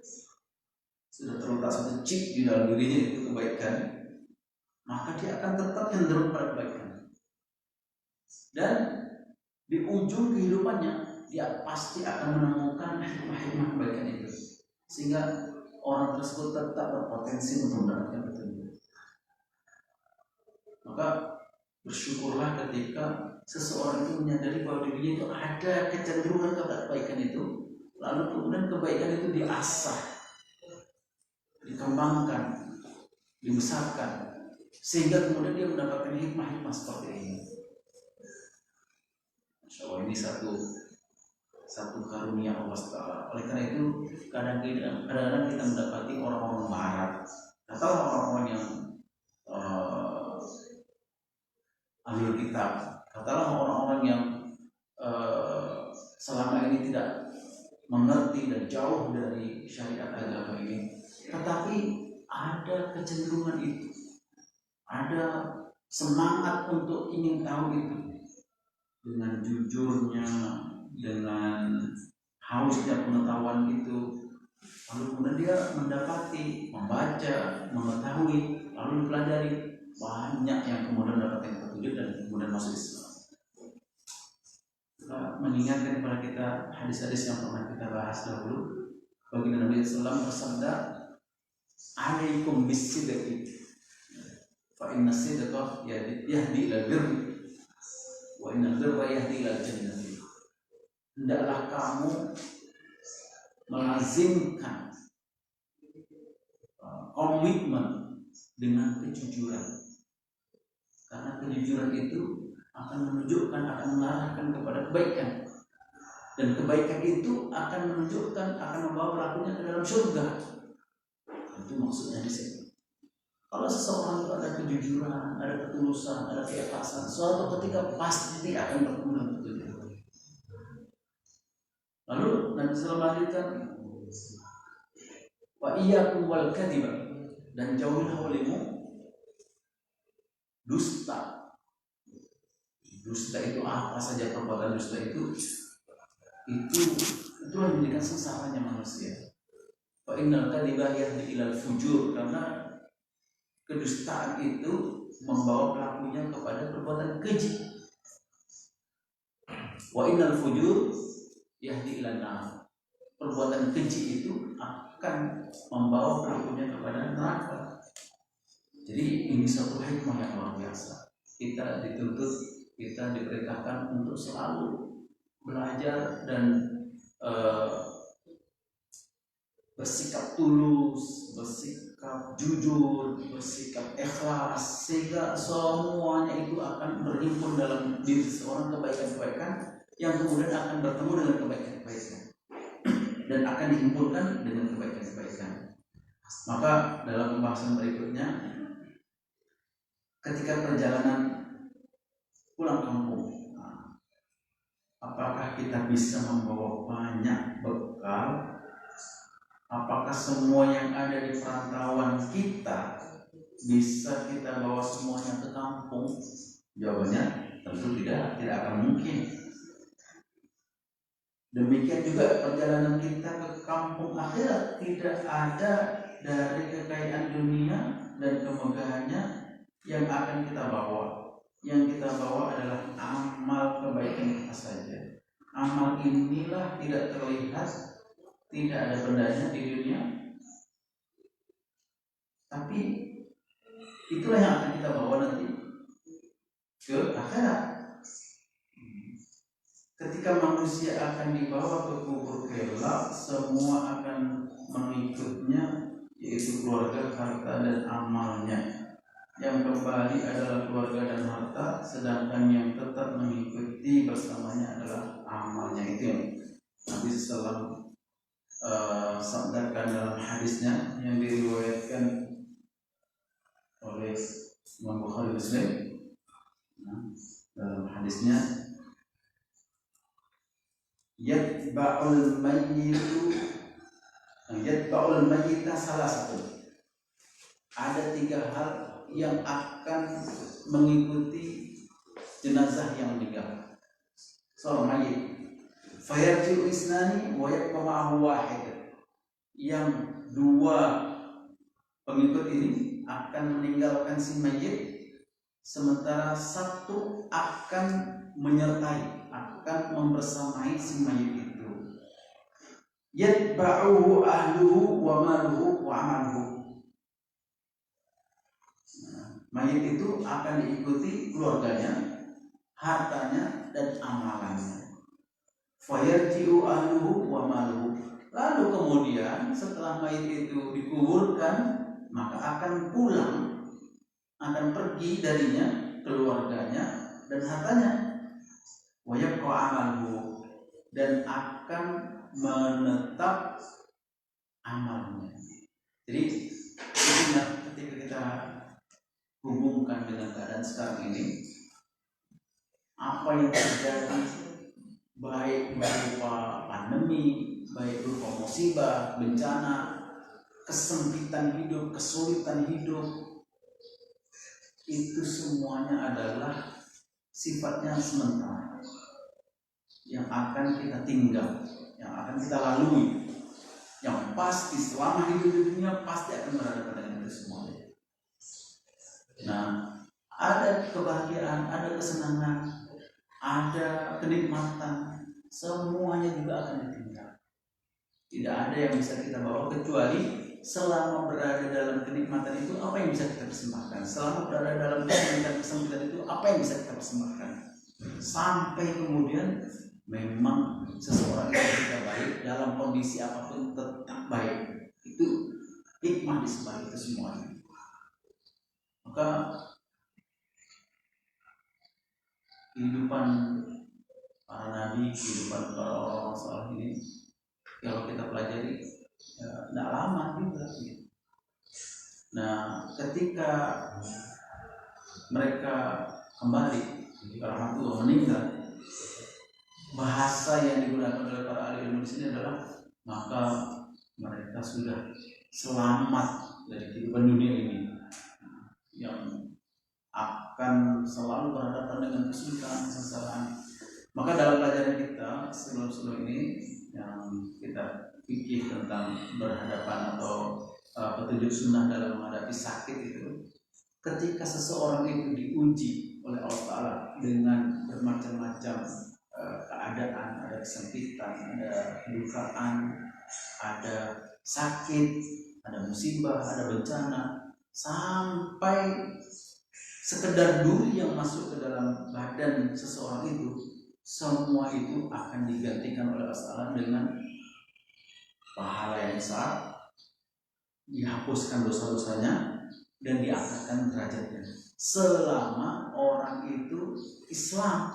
sudah terletak satu chip di dalam dirinya itu kebaikan, maka dia akan tetap cenderung pada kebaikan. Dan di ujung kehidupannya dia pasti akan menemukan hikmah-hikmah kebaikan itu, sehingga orang tersebut tetap berpotensi untuk mendapatkan petunjuk. Maka bersyukurlah ketika seseorang itu menyadari bahwa dirinya itu ada kecenderungan kepada kebaikan itu, lalu kemudian kebaikan itu diasah, dikembangkan, dibesarkan, sehingga kemudian dia mendapatkan hikmah-hikmah seperti ini. Masya Allah, ini satu karunia Allah Taala. Oleh karena itu kadang-kadang kita mendapati orang-orang Barat, atau orang-orang yang ahlul kitab, katalah orang-orang yang selama ini tidak mengerti dan jauh dari syariat agama ini, tetapi ada kecenderungan itu, ada semangat untuk ingin tahu itu, dengan jujurnya, dengan hausnya pengetahuan itu, lalu kemudian dia mendapati, membaca, mengetahui, lalu dipelajari, banyak yang kemudian mendapatkan petunjuk dan kemudian masuk Islam. Kita mengingatkan kepada kita hadis-hadis yang pernah kita bahas dahulu. Baginda Nabi SAW bersabda, "Alaikum bis-sidqi, fa inna sidqa yahdi ila birri, wa inna birra yahdi ila jannati." Hendaklah kamu melazimkan komitmen dengan kejujuran, karena kejujuran itu akan menunjukkan, akan mengarahkan kepada kebaikan, dan kebaikan itu akan menunjukkan, akan membawa pelakunya ke dalam surga. Itu maksudnya di sini. Kalau seseorang itu ada kejujuran, ada ketulusan, ada keikhlasan, suatu ketika pasti akan bertemu dengan petunjuk. Lalu Nabi SAW melanjutkan, wa iyyakum wal kadhiba, dan jauhilah olehmu dusta. Dusta itu apa saja, perbuatan dusta itu yang menjadikan sengsaranya manusia. Fa innal kadhiba yahdi ilal fujur, karena kedustaan itu membawa pelakunya kepada perbuatan keji. Wa innal fujur yahdi ilan nar, perbuatan keji itu akan membawa pelakunya kepada neraka. Jadi ini satu hikmah yang luar biasa. Kita dituntut, kita diperintahkan untuk selalu belajar dan tulus, bersikap jujur, bersikap ikhlas, sehingga semuanya itu akan berhimpun dalam diri seseorang kebaikan-kebaikan yang kemudian akan bertemu dengan kebaikan-kebaikan dan akan dihimpunkan dengan kebaikan-kebaikan. Maka dalam pembahasan berikutnya, ketika perjalanan pulang kampung, apakah kita bisa membawa banyak bekal? Apakah semua yang ada di perantauan kita bisa kita bawa semuanya ke kampung? Jawabannya tentu tidak akan mungkin. Demikian juga perjalanan kita ke kampung akhirat, tidak ada dari kekayaan dunia dan kemegahannya yang akan kita bawa. Yang kita bawa adalah amal kebaikan kita saja. Amal inilah tidak terlihat, tidak ada bendanya di dunia, tapi itulah yang akan kita bawa nanti ke akhirat. Ketika manusia akan dibawa ke kubur kelak, semua akan mengikutnya, yaitu keluarga, harta, dan amalnya. Yang kembali adalah keluarga dan harta, sedangkan yang tetap mengikuti bersamanya adalah amalnya. Itu yang Nabi SAW sabdakan dalam hadisnya yang diriwayatkan oleh Imam Bukhari Muslim. Dalam hadisnya, yatba'ul mayyita salah satu. Ada 3 hal yang akan mengikuti jenazah yang meninggal, seorang mayit. Fayarji'u isnani wa yabqa ma'ahu wahid. Yang 2 pengikut ini akan meninggalkan si mayit, sementara 1 akan menyertai, akan membersamai si mayit itu. Yatba'uhu ahluhu wa maluhu wa amaluhu. Mayit itu akan diikuti keluarganya, hartanya, dan amalannya. Fayarji'u ahluhu wa maluhu. Lalu kemudian setelah mayit itu dikuburkan, maka akan pulang, akan pergi darinya keluarganya dan hartanya. Wa yabqa amaluhu, dan akan menetap amalnya. Jadi ketika kita hubungkan dengan keadaan sekarang ini, apa yang terjadi, baik berupa pandemi, baik berupa musibah, bencana, kesempitan hidup, kesulitan hidup, itu semuanya adalah sifatnya sementara, yang akan kita tinggal, yang akan kita lalui, yang pasti selama hidup di dunia pasti akan berhadapan dengan itu semuanya. Nah, ada kebahagiaan, ada kesenangan, ada kenikmatan, semuanya juga akan ditinggal. Tidak ada yang bisa kita bawa kecuali selama berada dalam kenikmatan itu apa yang bisa kita persembahkan. Selama berada dalam kesempitan itu apa yang bisa kita persembahkan. Sampai kemudian memang seseorang yang tidak baik dalam kondisi apapun tetap baik. Itu hikmah di sebalik itu semuanya. Maka kehidupan para nabi, kehidupan para orang-orang saleh ini, kalau kita pelajari, tidak lama juga. Nah, ketika mereka kembali, rahmatullah meninggal, bahasa yang digunakan oleh para ahli ilmu di sini adalah maka mereka sudah selamat dari kehidupan dunia ini, yang akan selalu berhadapan dengan kesulitan, kesengsaraan. Maka dalam pelajaran kita sebelum ini yang kita pikir tentang berhadapan atau petunjuk sunnah dalam menghadapi sakit itu, ketika seseorang itu diuji oleh Allah Ta'ala dengan bermacam-macam keadaan, ada kesempitan, ada kedukaan, ada sakit, ada musibah, ada bencana, sampai sekedar duri yang masuk ke dalam badan seseorang itu, semua itu akan digantikan oleh Allah Ta'ala dengan pahala yang besar, dihapuskan dosa-dosanya dan diangkatkan derajatnya selama orang itu Islam.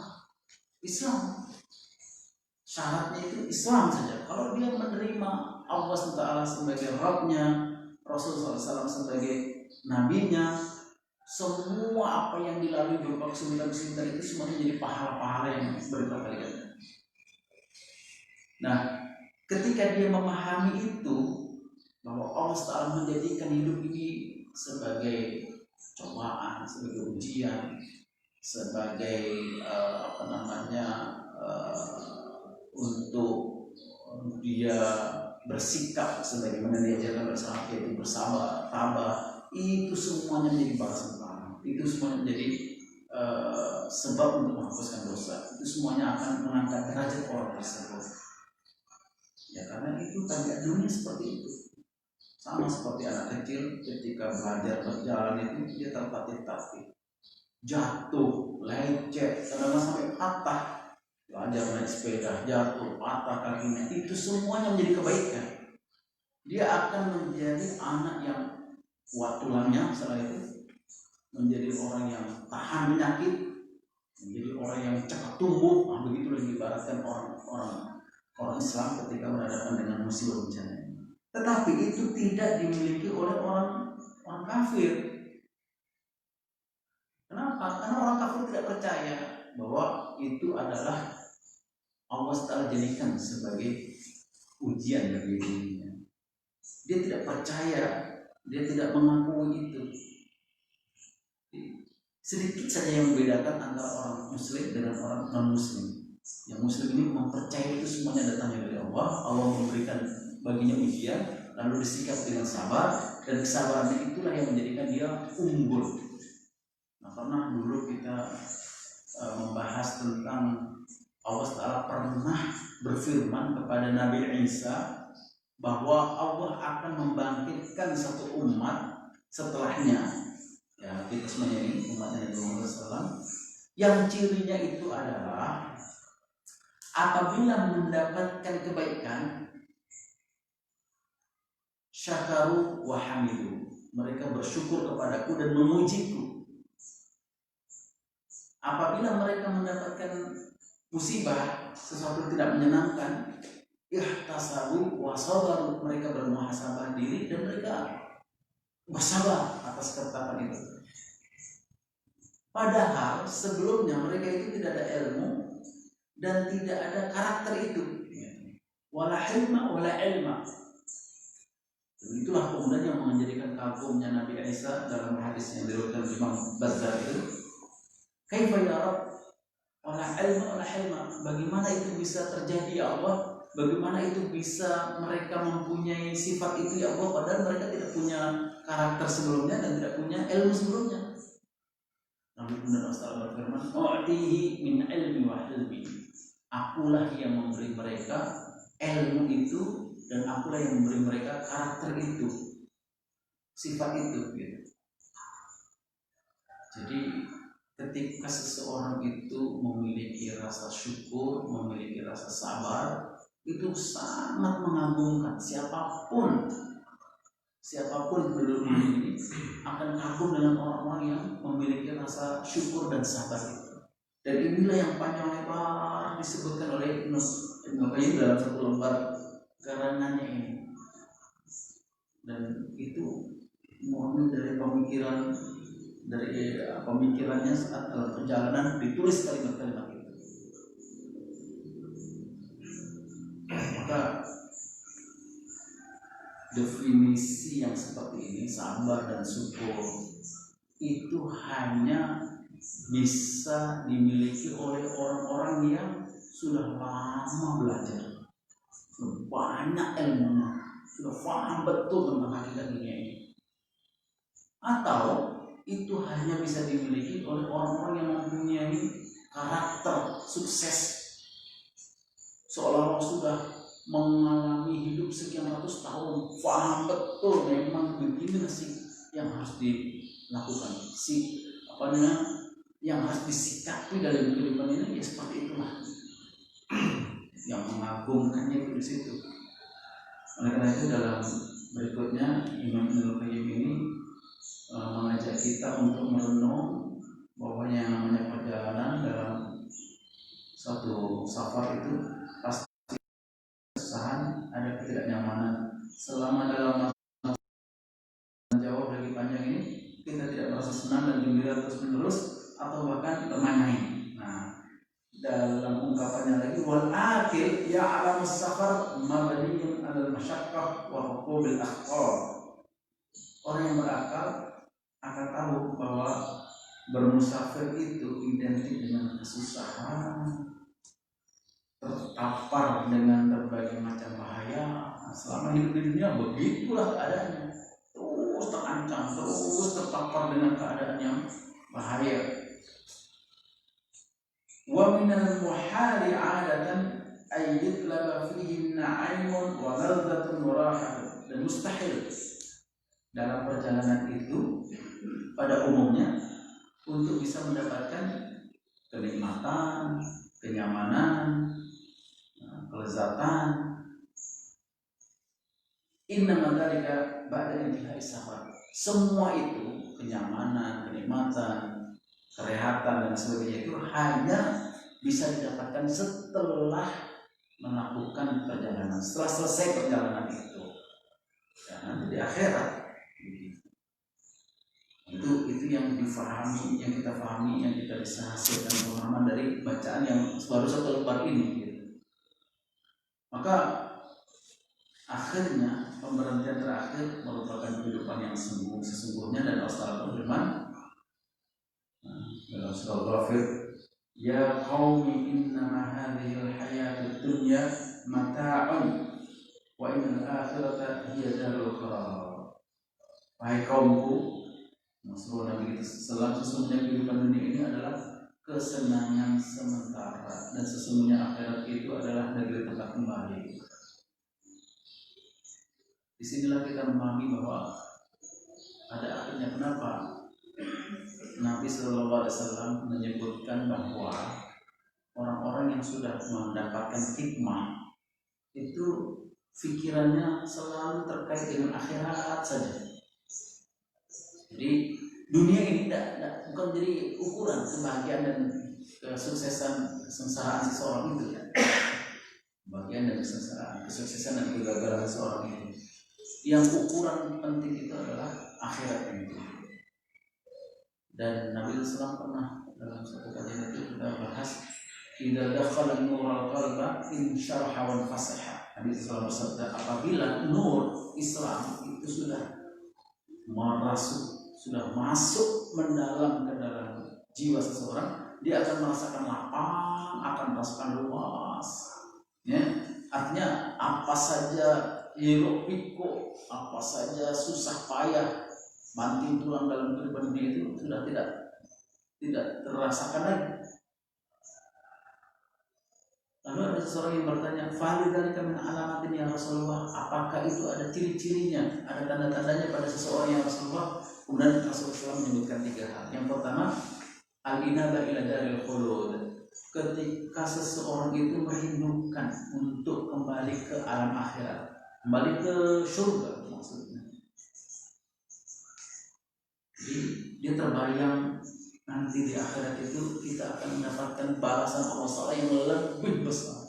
Syaratnya itu Islam saja. Kalau dia menerima Allah SWT sebagai Rabbnya, Rasulullah SAW sebagai nabinya, semua apa yang dilalui berupa kesulitan-kesulitan itu semuanya jadi pahala-pahala yang berlipat ganda. Nah, ketika dia memahami itu, bahwa Allah SWT menjadikan hidup ini sebagai cobaan, sebagai ujian, sebagai untuk dia bersikap sebagaimana diajarkan bersama, yaitu bersabar, tabah, itu semuanya menjadi balasan pahala. Itu semuanya menjadi sebab untuk menghapuskan dosa. Itu semuanya akan mengangkat derajat orang tersebut. Ya, karena itu tabiat dunia seperti itu. Sama seperti anak kecil ketika belajar berjalan itu dia tertatih-tatih, jatuh, lecet, kadang-kadang sampai patah. Belajar naik sepeda, jatuh, patah kakinya, itu semuanya menjadi kebaikan. Dia akan menjadi anak yang kuat tulangnya, setelah itu menjadi orang yang tahan penyakit, menjadi orang yang cepat tumbuh. Nah, begitulah diibaratkan orang Islam ketika berhadapan dengan musibah bencana. Tetapi itu tidak dimiliki oleh orang kafir. Kenapa? Karena orang kafir tidak percaya bahwa itu adalah Allah SWT jadikan sebagai ujian bagi dirinya. Dia tidak percaya, dia tidak mengakui itu. Sedikit saja yang membedakan antara orang muslim dengan orang non-muslim. Yang muslim ini mempercayai itu semuanya datangnya dari Allah. Allah memberikan baginya ujian, lalu disikap dengan sabar, dan kesabarannya itulah yang menjadikan dia unggul. Nah, pernah dulu kita membahas tentang Allah Ta'ala pernah berfirman kepada Nabi Isa bahwa Allah akan membangkitkan satu umat setelahnya, ya kita semuanya ini umatnya Nabi Muhammad SAW, yang cirinya itu adalah apabila mendapatkan kebaikan, syakaru wa hamidu, mereka bersyukur kepadaku dan memujiku. Apabila mereka mendapatkan musibah, sesuatu tidak menyenangkan, ihtasabu wa sabaru, mereka bermuhasabah diri dan mereka bersabar atas ketetapan itu. Padahal sebelumnya mereka itu tidak ada ilmu dan tidak ada karakter itu. Wala hilma wala ilma. Itulah kemudian yang menjadikan kagumnya Nabi Isa dalam hadis yang diriwayatkan Imam Bazzar itu. Kaifa ya Rabb wala ilma wala hilma. Bagaimana itu bisa terjadi ya Allah? Bagaimana itu bisa mereka mempunyai sifat itu ya Allah, padahal mereka tidak punya karakter sebelumnya dan tidak punya ilmu sebelumnya. Nabi kemudian Allah berfirman, "U'tihi min ilmi wa hilmi." Akulah yang memberi mereka ilmu itu dan akulah yang memberi mereka karakter itu, sifat itu. Gitu. Jadi ketika seseorang itu memiliki rasa syukur, memiliki rasa sabar, itu sangat mengagumkan. Siapapun penduduk ini akan kagum dengan orang-orang yang memiliki rasa syukur dan sabar itu. Dan inilah yang panjang lebar disebutkan oleh Ibnu Qayyim dalam satu lembar karangannya ini. Dan itu murni dari pemikirannya saat dalam perjalanan ditulis kalimat-kalimat itu. Maka definisi yang seperti ini, sabar dan syukur, itu hanya bisa dimiliki oleh orang-orang yang sudah lama belajar, sudah banyak ilmunya, sudah paham betul tentang hakikat dunia ini. Atau itu hanya bisa dimiliki oleh orang-orang yang mempunyai karakter sukses, seolah-olah sudah mengalami hidup sekian ratus tahun, paham betul memang begini sih yang harus dilakukan, yang harus disikapi dalam kehidupan ini, ya seperti itulah. Yang mengagumkannya itu di situ. Oleh karena itu dalam Berikutnya Imam Ibnu Qayyim ini mengajak kita untuk merenung bahwa yang namanya perjalanan dalam suatu safar itu pasti kesusahan, ada ketidaknyamanan. Selama dalam jauh lagi panjang ini kita tidak merasa senang dan gembira terus menerus atau bahkan bermain-main. Nah, dalam ungkapannya lagi wal akil ya'lamu as-safar mabniyun 'alal masyaqqah wa rukubil akhtar. Orang yang berakal akan tahu bahwa bermusafir itu identik dengan kesusahan, terpapar dengan berbagai macam bahaya. Nah, selama hidup di dunia begitulah keadaannya, terus terancam, terus terpapar dengan keadaan yang bahaya. Wa minal muhali 'adatan ay yutlaba fihi na'imun wa ladzatun wa rahatun. Dan mustahil dalam perjalanan itu pada umumnya untuk bisa mendapatkan kenikmatan, kenyamanan, kelezatan. Innama dzalika ba'da intihai safar. Semua itu, kenyamanan, kenikmatan, kerehatan dan sebagainya itu hanya bisa didapatkan setelah melakukan perjalanan, setelah selesai perjalanan itu. Dan nanti di akhirat itu yang difahami, yang kita pahami, yang kita bisa hasilkan pemahaman dari bacaan yang baru satu lembar ini gitu. Maka akhirnya pemberhentian terakhir merupakan kehidupan yang sesungguhnya. Dan Allah berfirman dalam surah Ghafir, ya qaumi innama hadhil hayatud dunya mata'un wa innal akhirata hiya darul qarar. Wahai kaumku, maksud Nabi sesungguhnya kehidupan dunia ini adalah kesenangan sementara dan sesungguhnya akhirat itu adalah negeri tempat kembali. Disinilah kita memahami bahwa pada akhirnya kenapa Nabi Shallallahu Alaihi Wasallam menyebutkan bahwa orang-orang yang sudah mendapatkan hikmah itu pikirannya selalu terkait dengan akhirat saja. Jadi dunia ini bukan jadi ukuran kebahagiaan dan kesuksesan, kesengsaraan seseorang itu. Bagian dari kesuksesan dan kegagalan seseorang itu. Yang ukuran penting itu adalah akhirat itu. Dan Nabi SAW pernah dalam satu kajian itu kita bahas, idza dakhala an-nur al-qalba insyaraha wa fasaha. Nabi SAW bersabda, apabila nur Islam itu sudah masuk mendalam ke dalam jiwa seseorang, dia akan merasakan lapang, akan merasakan luas. Ya, artinya apa saja hiruk pikuk, apa saja susah payah, banting tulang dalam kehidupan dunia itu sudah tidak terasakan lagi. Lalu ada seseorang yang bertanya, "Fahli dzalika min alamatin ya Rasulullah?" Apakah itu ada ciri-cirinya, ada tanda-tandanya pada seseorang yang Rasulullah? Kemudian Rasulullah menyebutkan 3 hal. Yang pertama, al-inaba ila daril khulud. Ketika seseorang itu merindukan untuk kembali ke alam akhirat, kembali ke surga maksudnya. Jadi dia terbayang nanti di akhirat itu kita akan mendapatkan balasan Allah SWT yang lebih besar.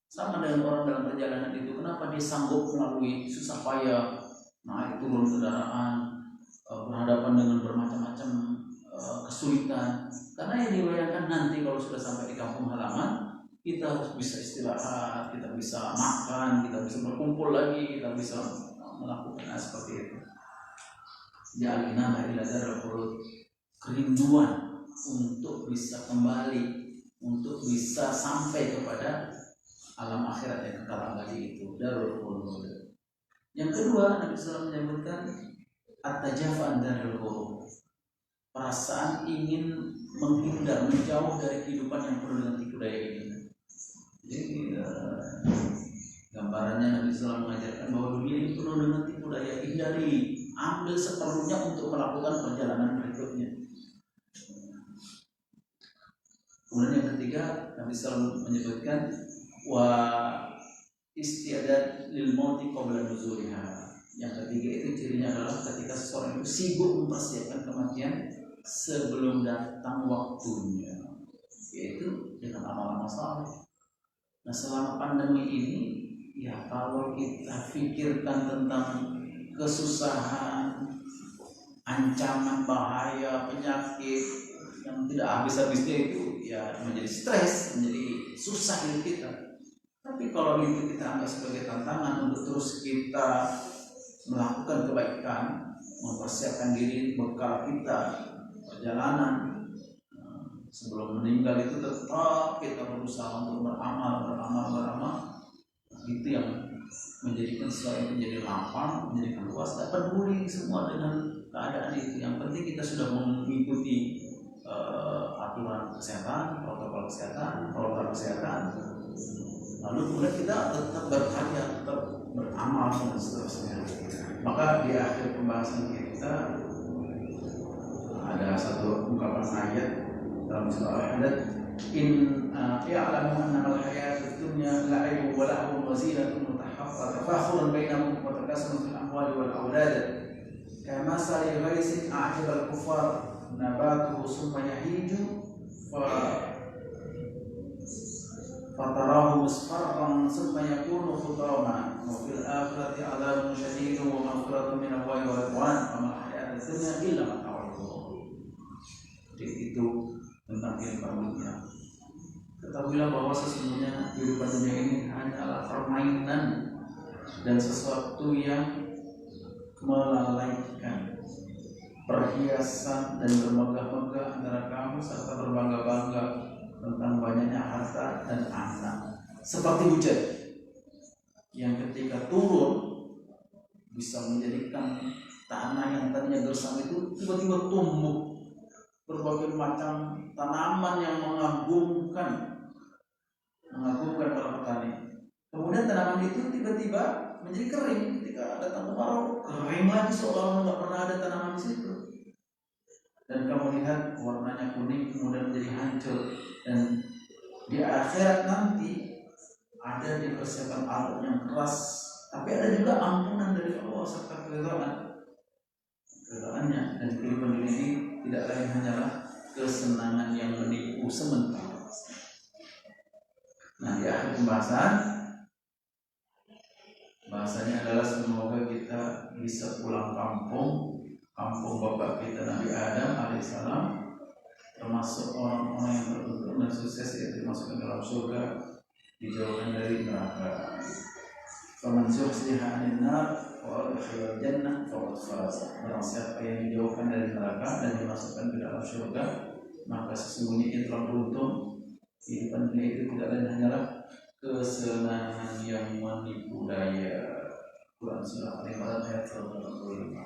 Sama dengan orang dalam perjalanan itu, kenapa dia sanggup melalui susah payah, naik turun kendaraan, berhadapan dengan bermacam-macam kesulitan. Karena yang dibayangkan nanti kalau sudah sampai di kampung halaman, kita harus bisa istirahat, kita bisa makan, kita bisa berkumpul lagi, kita bisa melakukan seperti itu. Ja'alna ila darul khulud, kerinduan untuk bisa kembali, untuk bisa sampai kepada alam akhirat yang kekal abadi itu, darul khulud. Yang kedua, Nabi SAW menyebutkan at-tajafa darul khulud, perasaan ingin menghindar, menjauh dari kehidupan yang penuh dengan tipu daya ini. Jadi gambarannya Nabi SAW mengajarkan bahwa dunia ini penuh dengan tipu daya, hindari, ambil seperlunya untuk melakukan perjalanan berikutnya. Kemudian yang ketiga, Nabi SAW menyebutkan wa istiadat lil mauti qabla nuzuliha, Yang ketiga itu cirinya adalah ketika seseorang itu sibuk mempersiapkan kematian sebelum datang waktunya, yaitu dengan amal-amal saleh. Nah, selama pandemi ini, ya kalau kita pikirkan tentang kesusahan, ancaman bahaya, penyakit yang tidak habis-habisnya itu, ya menjadi stres, menjadi susah hidup kita. Tapi kalau itu kita anggap sebagai tantangan untuk terus kita melakukan kebaikan, mempersiapkan diri, bekal kita, perjalanan sebelum meninggal itu tetap kita berusaha untuk beramal. Itu yang menjadikan sesuatu menjadi lapang, menjadi luas. Tak peduli semua dengan keadaan itu. Yang penting kita sudah mengikuti aturan kesehatan, protokol kesehatan. Lalu kemudian kita tetap berkarya, tetap beramal dan seterusnya. Maka di akhir pembahasan kita ada satu ungkapan ayat dalam surah Al-Hadid, in ya'lamu annamal hayatud dunya la'ibun wa lahwun wa zinatun tafakhurun bainakum wa takasurun fil amwali wal aulad kamasali ghaisin a'jaba al-kuffar nabatuhu summa yahiju fatarahu musfarran summa yakunu khutama wa fil akhirati 'adzabun syadidun wa maghfiratun min Allahi wa ridwan wa ma hayatud dunya illa mata'ul ghurur. Jadi itu tentang kehidupan dunia. Ketahuilah bahwa sesungguhnya kehidupan dunia ini hanyalah permainan dan sesuatu yang melalaikan, perhiasan dan bermegah-megah antara kamu serta berbangga-bangga tentang banyaknya harta dan anak. Seperti hujan yang ketika turun bisa menjadikan tanah yang tadinya gersang itu tiba-tiba tumbuh berbagai macam tanaman yang mengagumkan para petani. Kemudian tanaman itu tiba-tiba menjadi kering ketika datang kemarau, kering lagi seolah-olah nggak pernah ada tanaman di situ. Dan kamu lihat warnanya kuning kemudian menjadi hancur, dan di akhirat nanti ada dipersiapkan azab yang keras, tapi ada juga ampunan dari Allah serta keridhaannya. Dan kehidupan dunia ini tidak lain hanyalah kesenangan yang menipu sementara. Nah, di akhir pembahasan bahasanya adalah semoga kita bisa pulang kampung bapak kita Nabi Adam alaihissalam, termasuk orang-orang yang beruntung dan sukses, yaitu masuk ke dalam surga, dijauhkan dari neraka. Faman zuhziha 'anil nar wa udkhila jannah faqad faz. Barang siapa yang dijauhkan dari neraka dan dimasukkan ke dalam surga, maka sesungguhnya ia telah beruntung. Kehidupan dunia itu tidak lain hanyalah kesenangan yang menipu daya. Quran surah Al-Imran ayat 145.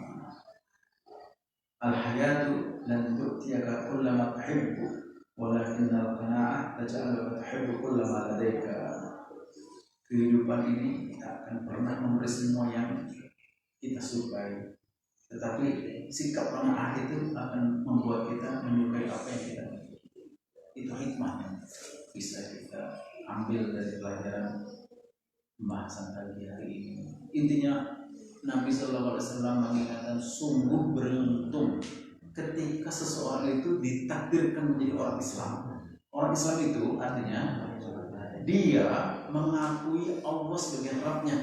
Al-hayatu lan tu'tiyaka kullama tuhibbu walakinnal qana'ah taj'aluka tuhibbu kullama ladaika. Kehidupan ini tidak akan pernah memberi semua yang kita sukai, tetapi sikap qanaah itu akan membuat kita menyukai apa yang kita miliki. Itu hikmah yang bisa kita ambil dari pelajaran pembahasan pagi hari ini. Intinya Nabi Sallallahu Alaihi Wasallam mengingatkan sungguh beruntung ketika seseorang itu ditakdirkan menjadi orang Islam. Orang Islam itu artinya dia mengakui Allah sebagai Rabbnya,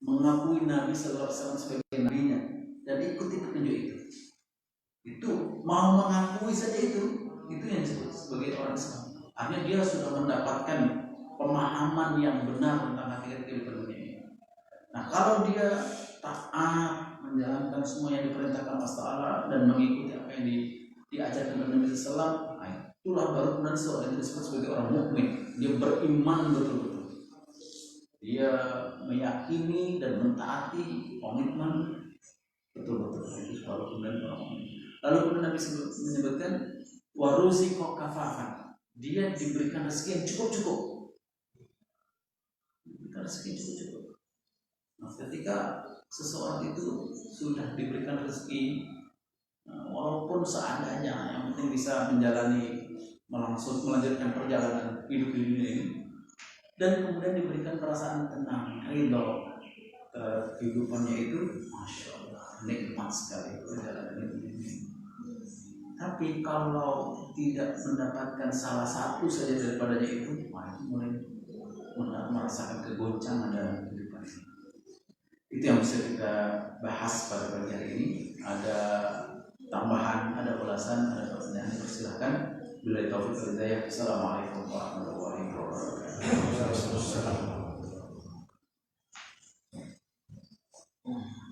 mengakui Nabi Sallallahu Alaihi Wasallam sebagai nabinya, dan ikuti petunjuk itu. Itu mau mengakui saja itu yang disebut sebagai orang Islam. Artinya dia sudah mendapatkan pemahaman yang benar tentang hakikat kehidupan dunia ini. Nah, kalau dia taat menjalankan semua yang diperintahkan Allah Ta'ala dan mengikuti apa yang diajarkan oleh Nabi Sallallahu Alaihi Wasallam, itulah baru kemudian seorang yang disebut sebagai orang mukmin. Dia beriman betul-betul. Dia meyakini dan mentaati, komitmen betul-betul. Itu baru kemudian orang mukmin. Lalu kemudian Nabi menyebutkan waruziqo kafafan. Dia diberikan rezeki yang cukup-cukup. Diberikan rezeki yang cukup-cukup. Nah, ketika seseorang itu sudah diberikan rezeki, walaupun seadanya, yang penting bisa menjalani, melanjutkan perjalanan hidup di dunia ini, dan kemudian diberikan perasaan tenang, ridho, kehidupannya itu masya Allah nikmat sekali perjalanan ini. Tapi kalau tidak mendapatkan salah satu saja daripadanya itu, mulai merasakan kegoncangan dalam kehidupan ini. Itu yang bisa kita bahas pada pagi hari ini. Ada tambahan, ada ulasan, ada pertanyaan, persilahkan. Bila taufik wal hidayah. Assalamualaikum warahmatullahi wabarakatuh.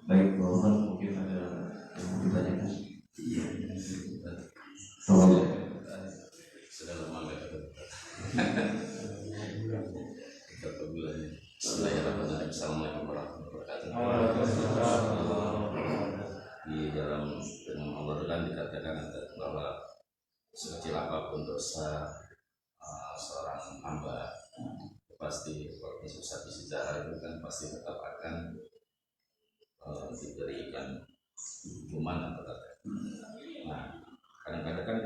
Baik, Bapak mungkin ada yang mau ditanyakan.
Iya.
Tolong.
Sudah lama nggak ketemu. Berapa bulan ini? Bismillahirrahmanirrahim. Assalamualaikum warahmatullahi wabarakatuh. Di dalam firman Allah kan dikatakan bahwa sekecil apapun dosa seorang hamba pasti waktu susah di sejarah itu kan pasti tetap akan diberikan hukuman atau tidak. Nah, kadang-kadang kan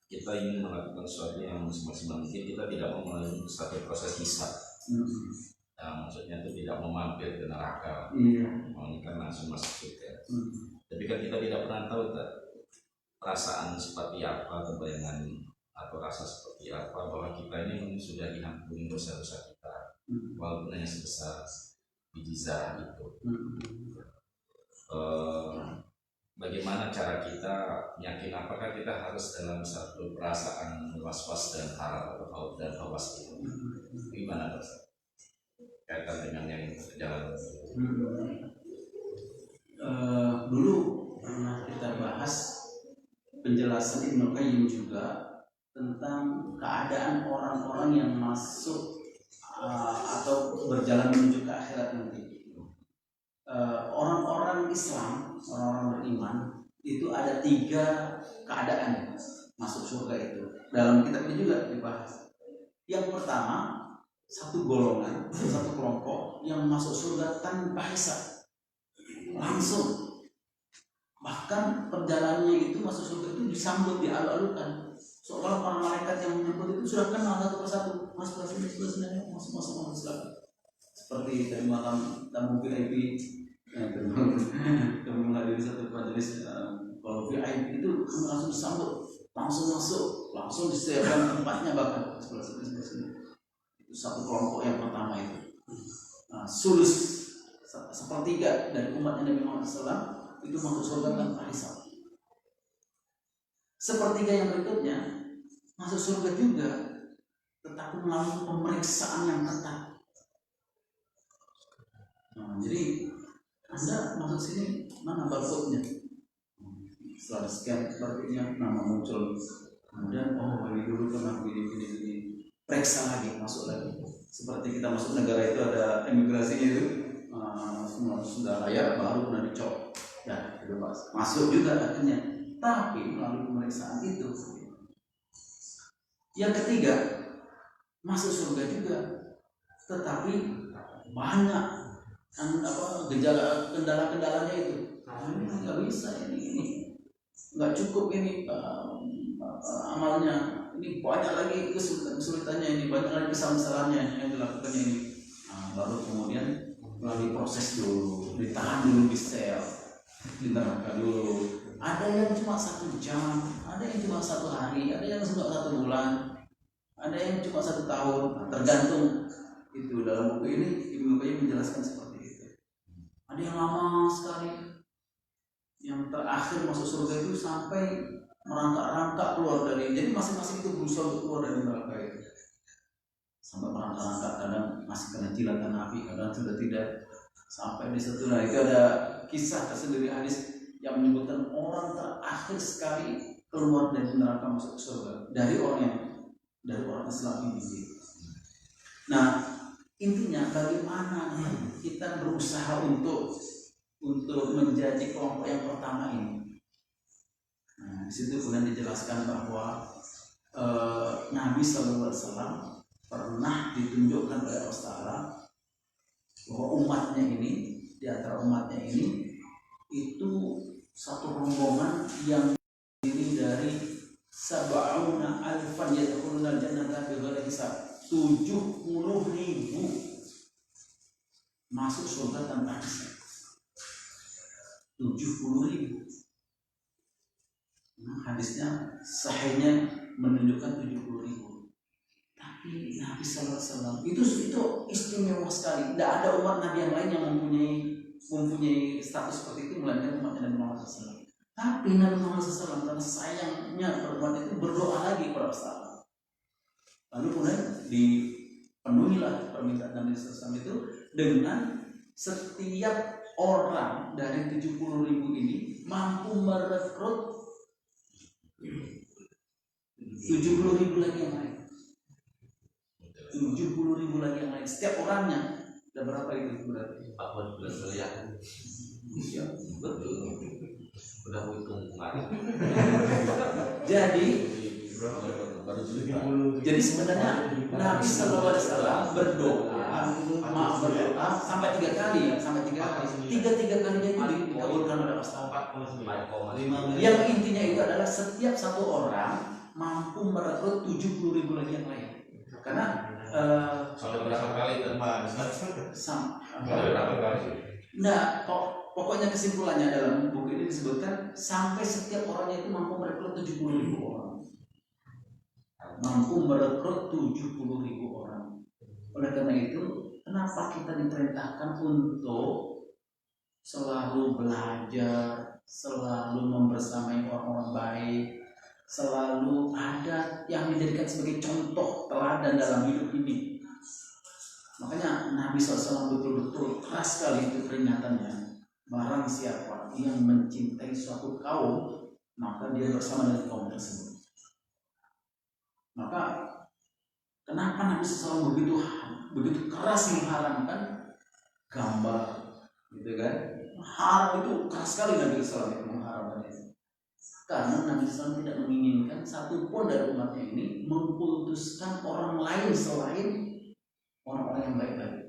kita ingin melakukan sesuatu yang semaksimal mungkin, kita tidak mau melalui satu proses hisab. Nah, maksudnya itu tidak mau mampir ke neraka, maunya kan langsung masuk surga. Tapi kan kita tidak pernah tahu perasaan seperti apa atau bayangan atau rasa seperti apa bahwa kita ini sudah diampuni dosa-dosa kita, walaupun hanya sebesar biji zarah itu. Bagaimana cara kita yakin apakah kita harus dalam satu perasaan was-was dan harap atau khauf dan hawas itu? Gimana Ustaz? Kaitan dengan yang berjalan.
Dulu pernah kita bahas penjelasan Ibnu Qayyim juga tentang keadaan orang-orang yang masuk atau berjalan menuju ke akhirat nanti. Orang-orang Islam, orang-orang beriman itu ada 3 keadaan masuk surga itu. Dalam kitab ini juga dibahas. Yang pertama, satu golongan, satu kelompok yang masuk surga tanpa hisab, langsung. Bahkan perjalanannya itu masuk surga itu disambut, dialu-alukan. Seolah para malaikat yang menyambut itu sudah kenal satu persatu. Masuk sini, masuk Islam. Seperti tadi malam tamu VIP kami menghadiri satu majelis, kalau VIP itu kami langsung disambut, langsung masuk, langsung disediakan tempatnya bahkan sebelah sini. Itu satu kelompok yang pertama itu. Sulus sepertiga dari umat Nabi Muhammad SAW itu masuk surga tanpa hisab. Sepertiga yang berikutnya masuk surga juga, tetapi melalui pemeriksaan yang ketat. Jadi Anda masuk sini, mana barcode-nya? Setelah scan barcode-nya, nama muncul. Kemudian ini dulu pernah begini. Periksa lagi, masuk lagi. Seperti kita masuk negara itu ada imigrasinya itu, sudah layak baru pernah dicop. Ya, bebas. Masuk juga akhirnya. Tapi melalui pemeriksaan itu. Yang ketiga, masuk surga juga. Tetapi banyak kendala-kendalanya itu. Ini nggak bisa, ini nggak cukup ini amalnya. Ini banyak lagi kesulitannya, ini banyak lagi kesalahannya yang dilakukannya ini. Baru kemudian melalui proses dulu, ditahan dulu di sel, di neraka dulu. Ada yang cuma 1 jam, ada yang cuma 1 hari, ada yang cuma 1 bulan, ada yang cuma 1 tahun, tergantung. Itu dalam buku ini Ibnu Qayyim menjelaskan seperti itu. Ada yang lama sekali, yang terakhir masuk surga itu sampai merangkak-rangkak keluar dari, jadi masing-masing itu berusaha untuk keluar dari neraka itu. Sampai merangkak-rangkak, kadang masih kena jilatan api, kadang sudah tidak. Sampai di situ, nah itu ada kisah tersendiri hadis yang menyebutkan orang terakhir sekali keluar dari neraka masuk surga dari orang Islam ini. Nah, intinya bagaimana kita berusaha untuk menjadi kelompok yang pertama ini. Nah, di situ kemudian dijelaskan bahwa Nabi SAW pernah ditunjukkan oleh Allah Taala bahwa umatnya ini, di antara umatnya ini itu satu rombongan yang terdiri dari 70.000 yadkhuluna jannata bighairi hisab. 70.000 masuk surga tanpa hisab. 70.000. Nah, hadisnya sahihnya menunjukkan 70.000. Tapi Nabi Sallallahu Alaihi Wasallam itu istimewa sekali. Tidak ada umat Nabi yang lain yang mempunyai status seperti itu melainkan umat Nabi Muhammad SAW. Tapi Nabi Muhammad SAW karena sayangnya umat itu berdoa lagi kepada Allah. Lalu kemudian dipenuhilah permintaan Nabi SAW itu dengan setiap orang dari 70.000 ini mampu merekrut 70.000 lagi yang lain. 70.000 lagi yang lain. Setiap orangnya ada berapa itu berarti?
14 miliar. Iya, betul. Udah hitung kemarin.
Jadi sebenarnya Nabi Sallallahu Alaihi Wasallam berdoa sampai 3 kali. Tiga kalinya itu dikabulkan oleh Allah. Yang intinya itu adalah setiap satu orang mampu merekrut 70.000 lagi yang lain. Karena
sampai berapa kali teman? Sampai berapa kali?
Nah, pokoknya kesimpulannya dalam buku ini disebutkan sampai setiap orangnya itu mampu merekrut 70.000 orang. Mampu merekrut 70.000 orang. Oleh karena itu, kenapa kita diperintahkan untuk selalu belajar, selalu membersamai orang-orang baik, selalu ada yang dijadikan sebagai contoh teladan dalam hidup ini. Makanya Nabi SAW betul-betul keras sekali itu peringatannya. Barang siapa yang mencintai suatu kaum, maka dia bersama dengan kaum tersebut. Maka kenapa Nabi SAW begitu keras mengharamkan gambar, gitu kan? Haram itu keras sekali Nabi SAW itu mengharamkan itu. Karena Nabi SAW tidak menginginkan satu pun dari umatnya ini mengkultuskan orang lain selain orang-orang yang baik-baik.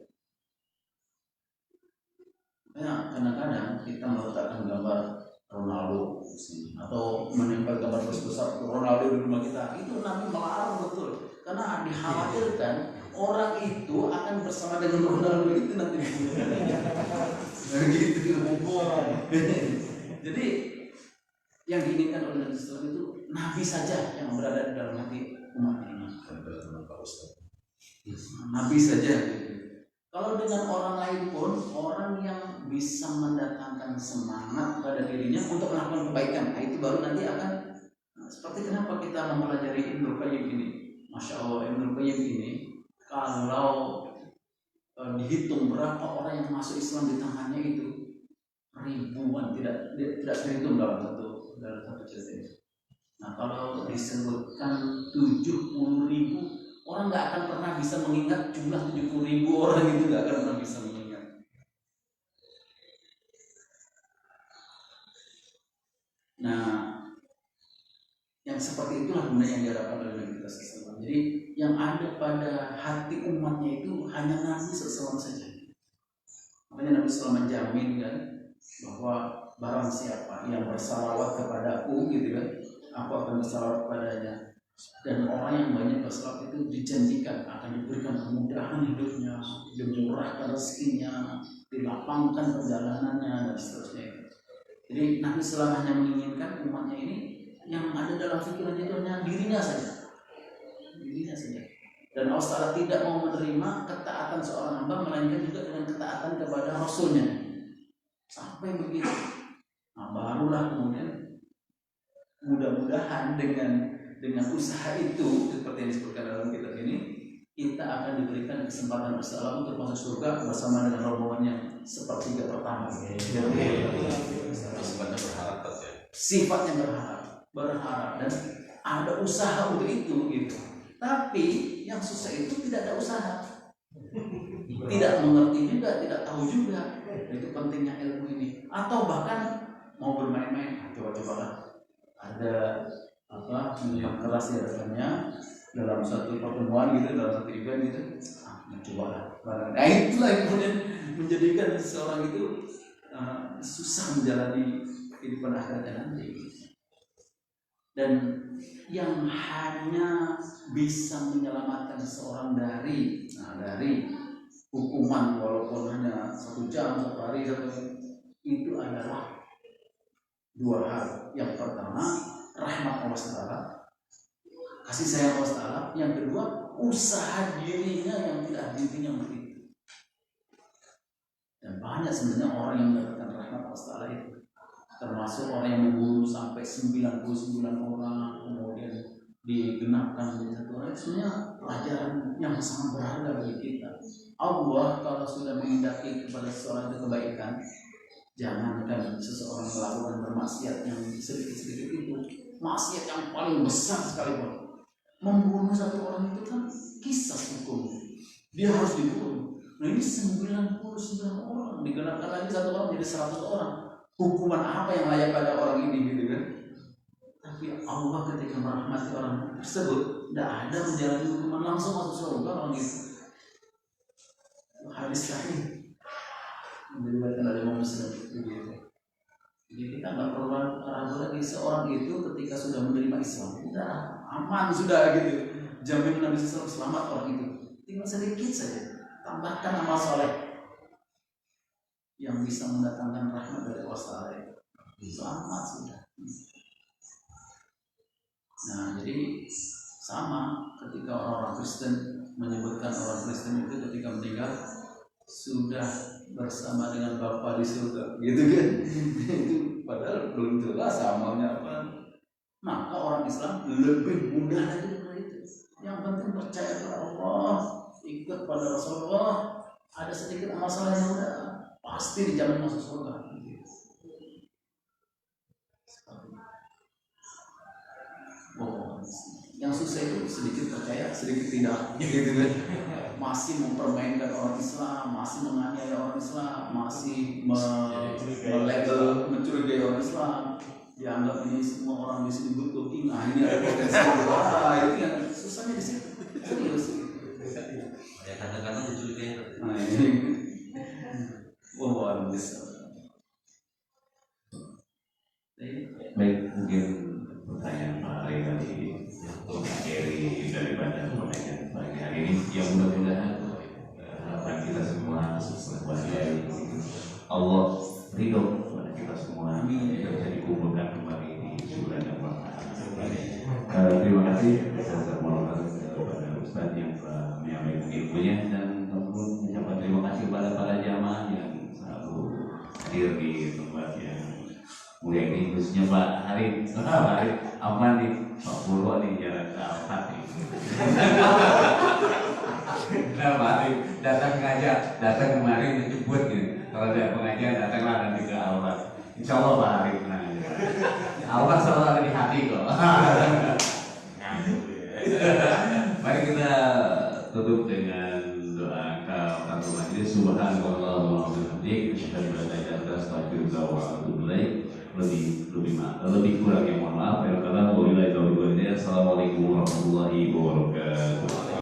Ya, kadang-kadang kita meletakkan gambar Ronaldo di sini atau menempel gambar besar Ronaldo di rumah kita, itu Nabi melarang betul. Karena dikhawatirkan orang itu akan bersama dengan Ronaldo itu nanti. Begitu. Jadi yang diinginkan oleh Nabi SAW itu Nabi saja yang berada di dalam hati umat ini. Nabi saja. Kalau dengan orang lain pun, orang yang bisa mendatangkan semangat pada dirinya untuk melakukan kebaikan, nah itu baru nanti akan seperti kenapa kita mempelajari Ibnu Qayyim ini. Masya Allah, Ibnu Qayyim ini kalau dihitung berapa orang yang masuk Islam di tangannya itu ribuan, tidak terhitung dalam satu cerita ini. Nah, kalau disebutkan 70.000, orang nggak akan pernah bisa mengingat jumlah 70.000 orang itu, nggak akan pernah bisa mengingat. Nah, yang seperti itulah guna yang diharapkan oleh Nabi kita SAW. Jadi yang ada pada hati umatnya itu hanya Nabi SAW saja. Makanya Nabi SAW menjamin kan bahwa barang siapa yang bersalawat kepadaku, gitu kan, aku akan bersalawat kepadanya. Dan orang yang banyak bersalawat itu dijanjikan akan diberikan kemudahan hidupnya, dimurahkan rezekinya, dilapangkan perjalanannya dan seterusnya. Jadi Nabi selamanya menginginkan umatnya ini yang ada dalam pikirannya itu hanya dirinya saja. Dan Allah Ta'ala tidak mau menerima ketaatan seorang hamba melainkan juga dengan ketaatan kepada Rasulnya. Sampai begitu. Nah, barulah kemudian mudah-mudahan dengan usaha itu seperti yang disebutkan dalam kitab ini, kita akan diberikan kesempatan bersama untuk masuk surga bersama dengan rombongan yang sepertiga pertama.
Sifatnya berharap ya.
Sifatnya berharap dan ada usaha untuk itu gitu. Tapi yang susah itu tidak ada usaha, tidak mengerti juga, tidak tahu juga. Itu pentingnya ilmu ini. Atau bahkan mau bermain-main, coba-cobalah. Ada minuman keras ya rasanya dalam satu pertemuan gitu, dalam satu event gitu, cobalah. Nah itulah yang kemudian menjadikan seseorang itu susah menjalani kehidupan akhiratnya nanti. Dan yang hanya bisa menyelamatkan seseorang dari hukuman walaupun hanya jam, 1 hari, 1 minggu, itu adalah 2 hal. Yang pertama, rahmat Allah Taala, kasih sayang Allah Taala. Yang kedua, usaha dirinya yang tidak henti-hentinya untuk itu. Dan banyak sebenarnya orang yang mendapatkan rahmat Allah Taala itu, termasuk orang yang membunuh sampai 99 orang, kemudian digenapkan menjadi 1 orang. Itu sebenarnya pelajaran yang sangat berharga bagi kita. Allah kalau sudah menghendaki kepada seseorang itu kebaikan, jangankan seseorang melakukan bermaksiat yang sedikit-sedikit itu, maksiat yang paling besar sekalipun, membunuh 1 orang itu kan kisah hukum, dia harus dibunuh. Nah ini 99 orang, digenapkan lagi 1 orang jadi 100 orang. Hukuman apa yang layak pada orang ini gitu kan? Tapi Allah ketika merahmati orang tersebut, tidak ada menjalani hukuman, langsung masuk surga orang itu. Hadis sahih diriwayatkan oleh Imam Muslim. Jadi kita nggak perlu ragu lagi, seorang itu ketika sudah menerima Islam, udah aman sudah gitu. Jamin Nabi SAW selamat orang itu. Tinggal sedikit saja, tambahkan amal soleh yang bisa mendatangkan rahmat dari Allah Taala. Selamat sudah. Nah jadi sama ketika orang-orang Kristen menyebutkan orang Kristen itu ketika meninggal sudah bersama dengan Bapa di surga, gitu kan? Itu padahal belum jelas amalnya apa. Maka orang Islam lebih mudah lagi dengan itu. Yang penting percaya kepada Allah, ikut pada Rasulullah, ada sedikit amal salehnya udah pasti dijamin masuk surga. Oh, yang susah itu sedikit percaya, sedikit tidak, gitu kan? Masih mempermainkan orang Islam, masih menganiaya orang Islam, masih mencurigai orang Islam, dianggap ini semua orang di sini good looking. Nah ini ada potensi. Itu yang susahnya di situ. Serius.
Ya kadang-kadang dicurigai.
Nah ini, wah besar.
Baik, mungkin pertanyaan Pak Ari tadi untuk materi daripada pertanyaan pagi hari ini yang mudah-mudahan harapan kita semua sebagai Allah ridho kepada kita semua kita bisa dikumpulkan kembali di surga yang Al-Fatihah. Terima kasih kepada Ustaz yang telah menyampaikan ilmunya, dan tentu mengucapkan terima kasih kepada para jamaah yang selalu hadir di tempat yang mulia ini, khususnya Pak Hari, aman nih, Pak Purwo nih jalan ke Alfat nih. Nah Pak Hari datang kemarin dijemput gitu. Kalau ada pengajian datanglah nanti ke Alfat. Insya Allah Pak Hari tenang aja. Alfat selalu ada di hati kok. Mari kita tutup dengan doa kafaratul majlis. Subhanallah wa bihamdihi, asyhadu an la ilaha illa anta, astaghfiruka wa atubu ilaik. Lebih kurang yang mohon maaf. Assalamualaikum warahmatullahi wabarakatuh.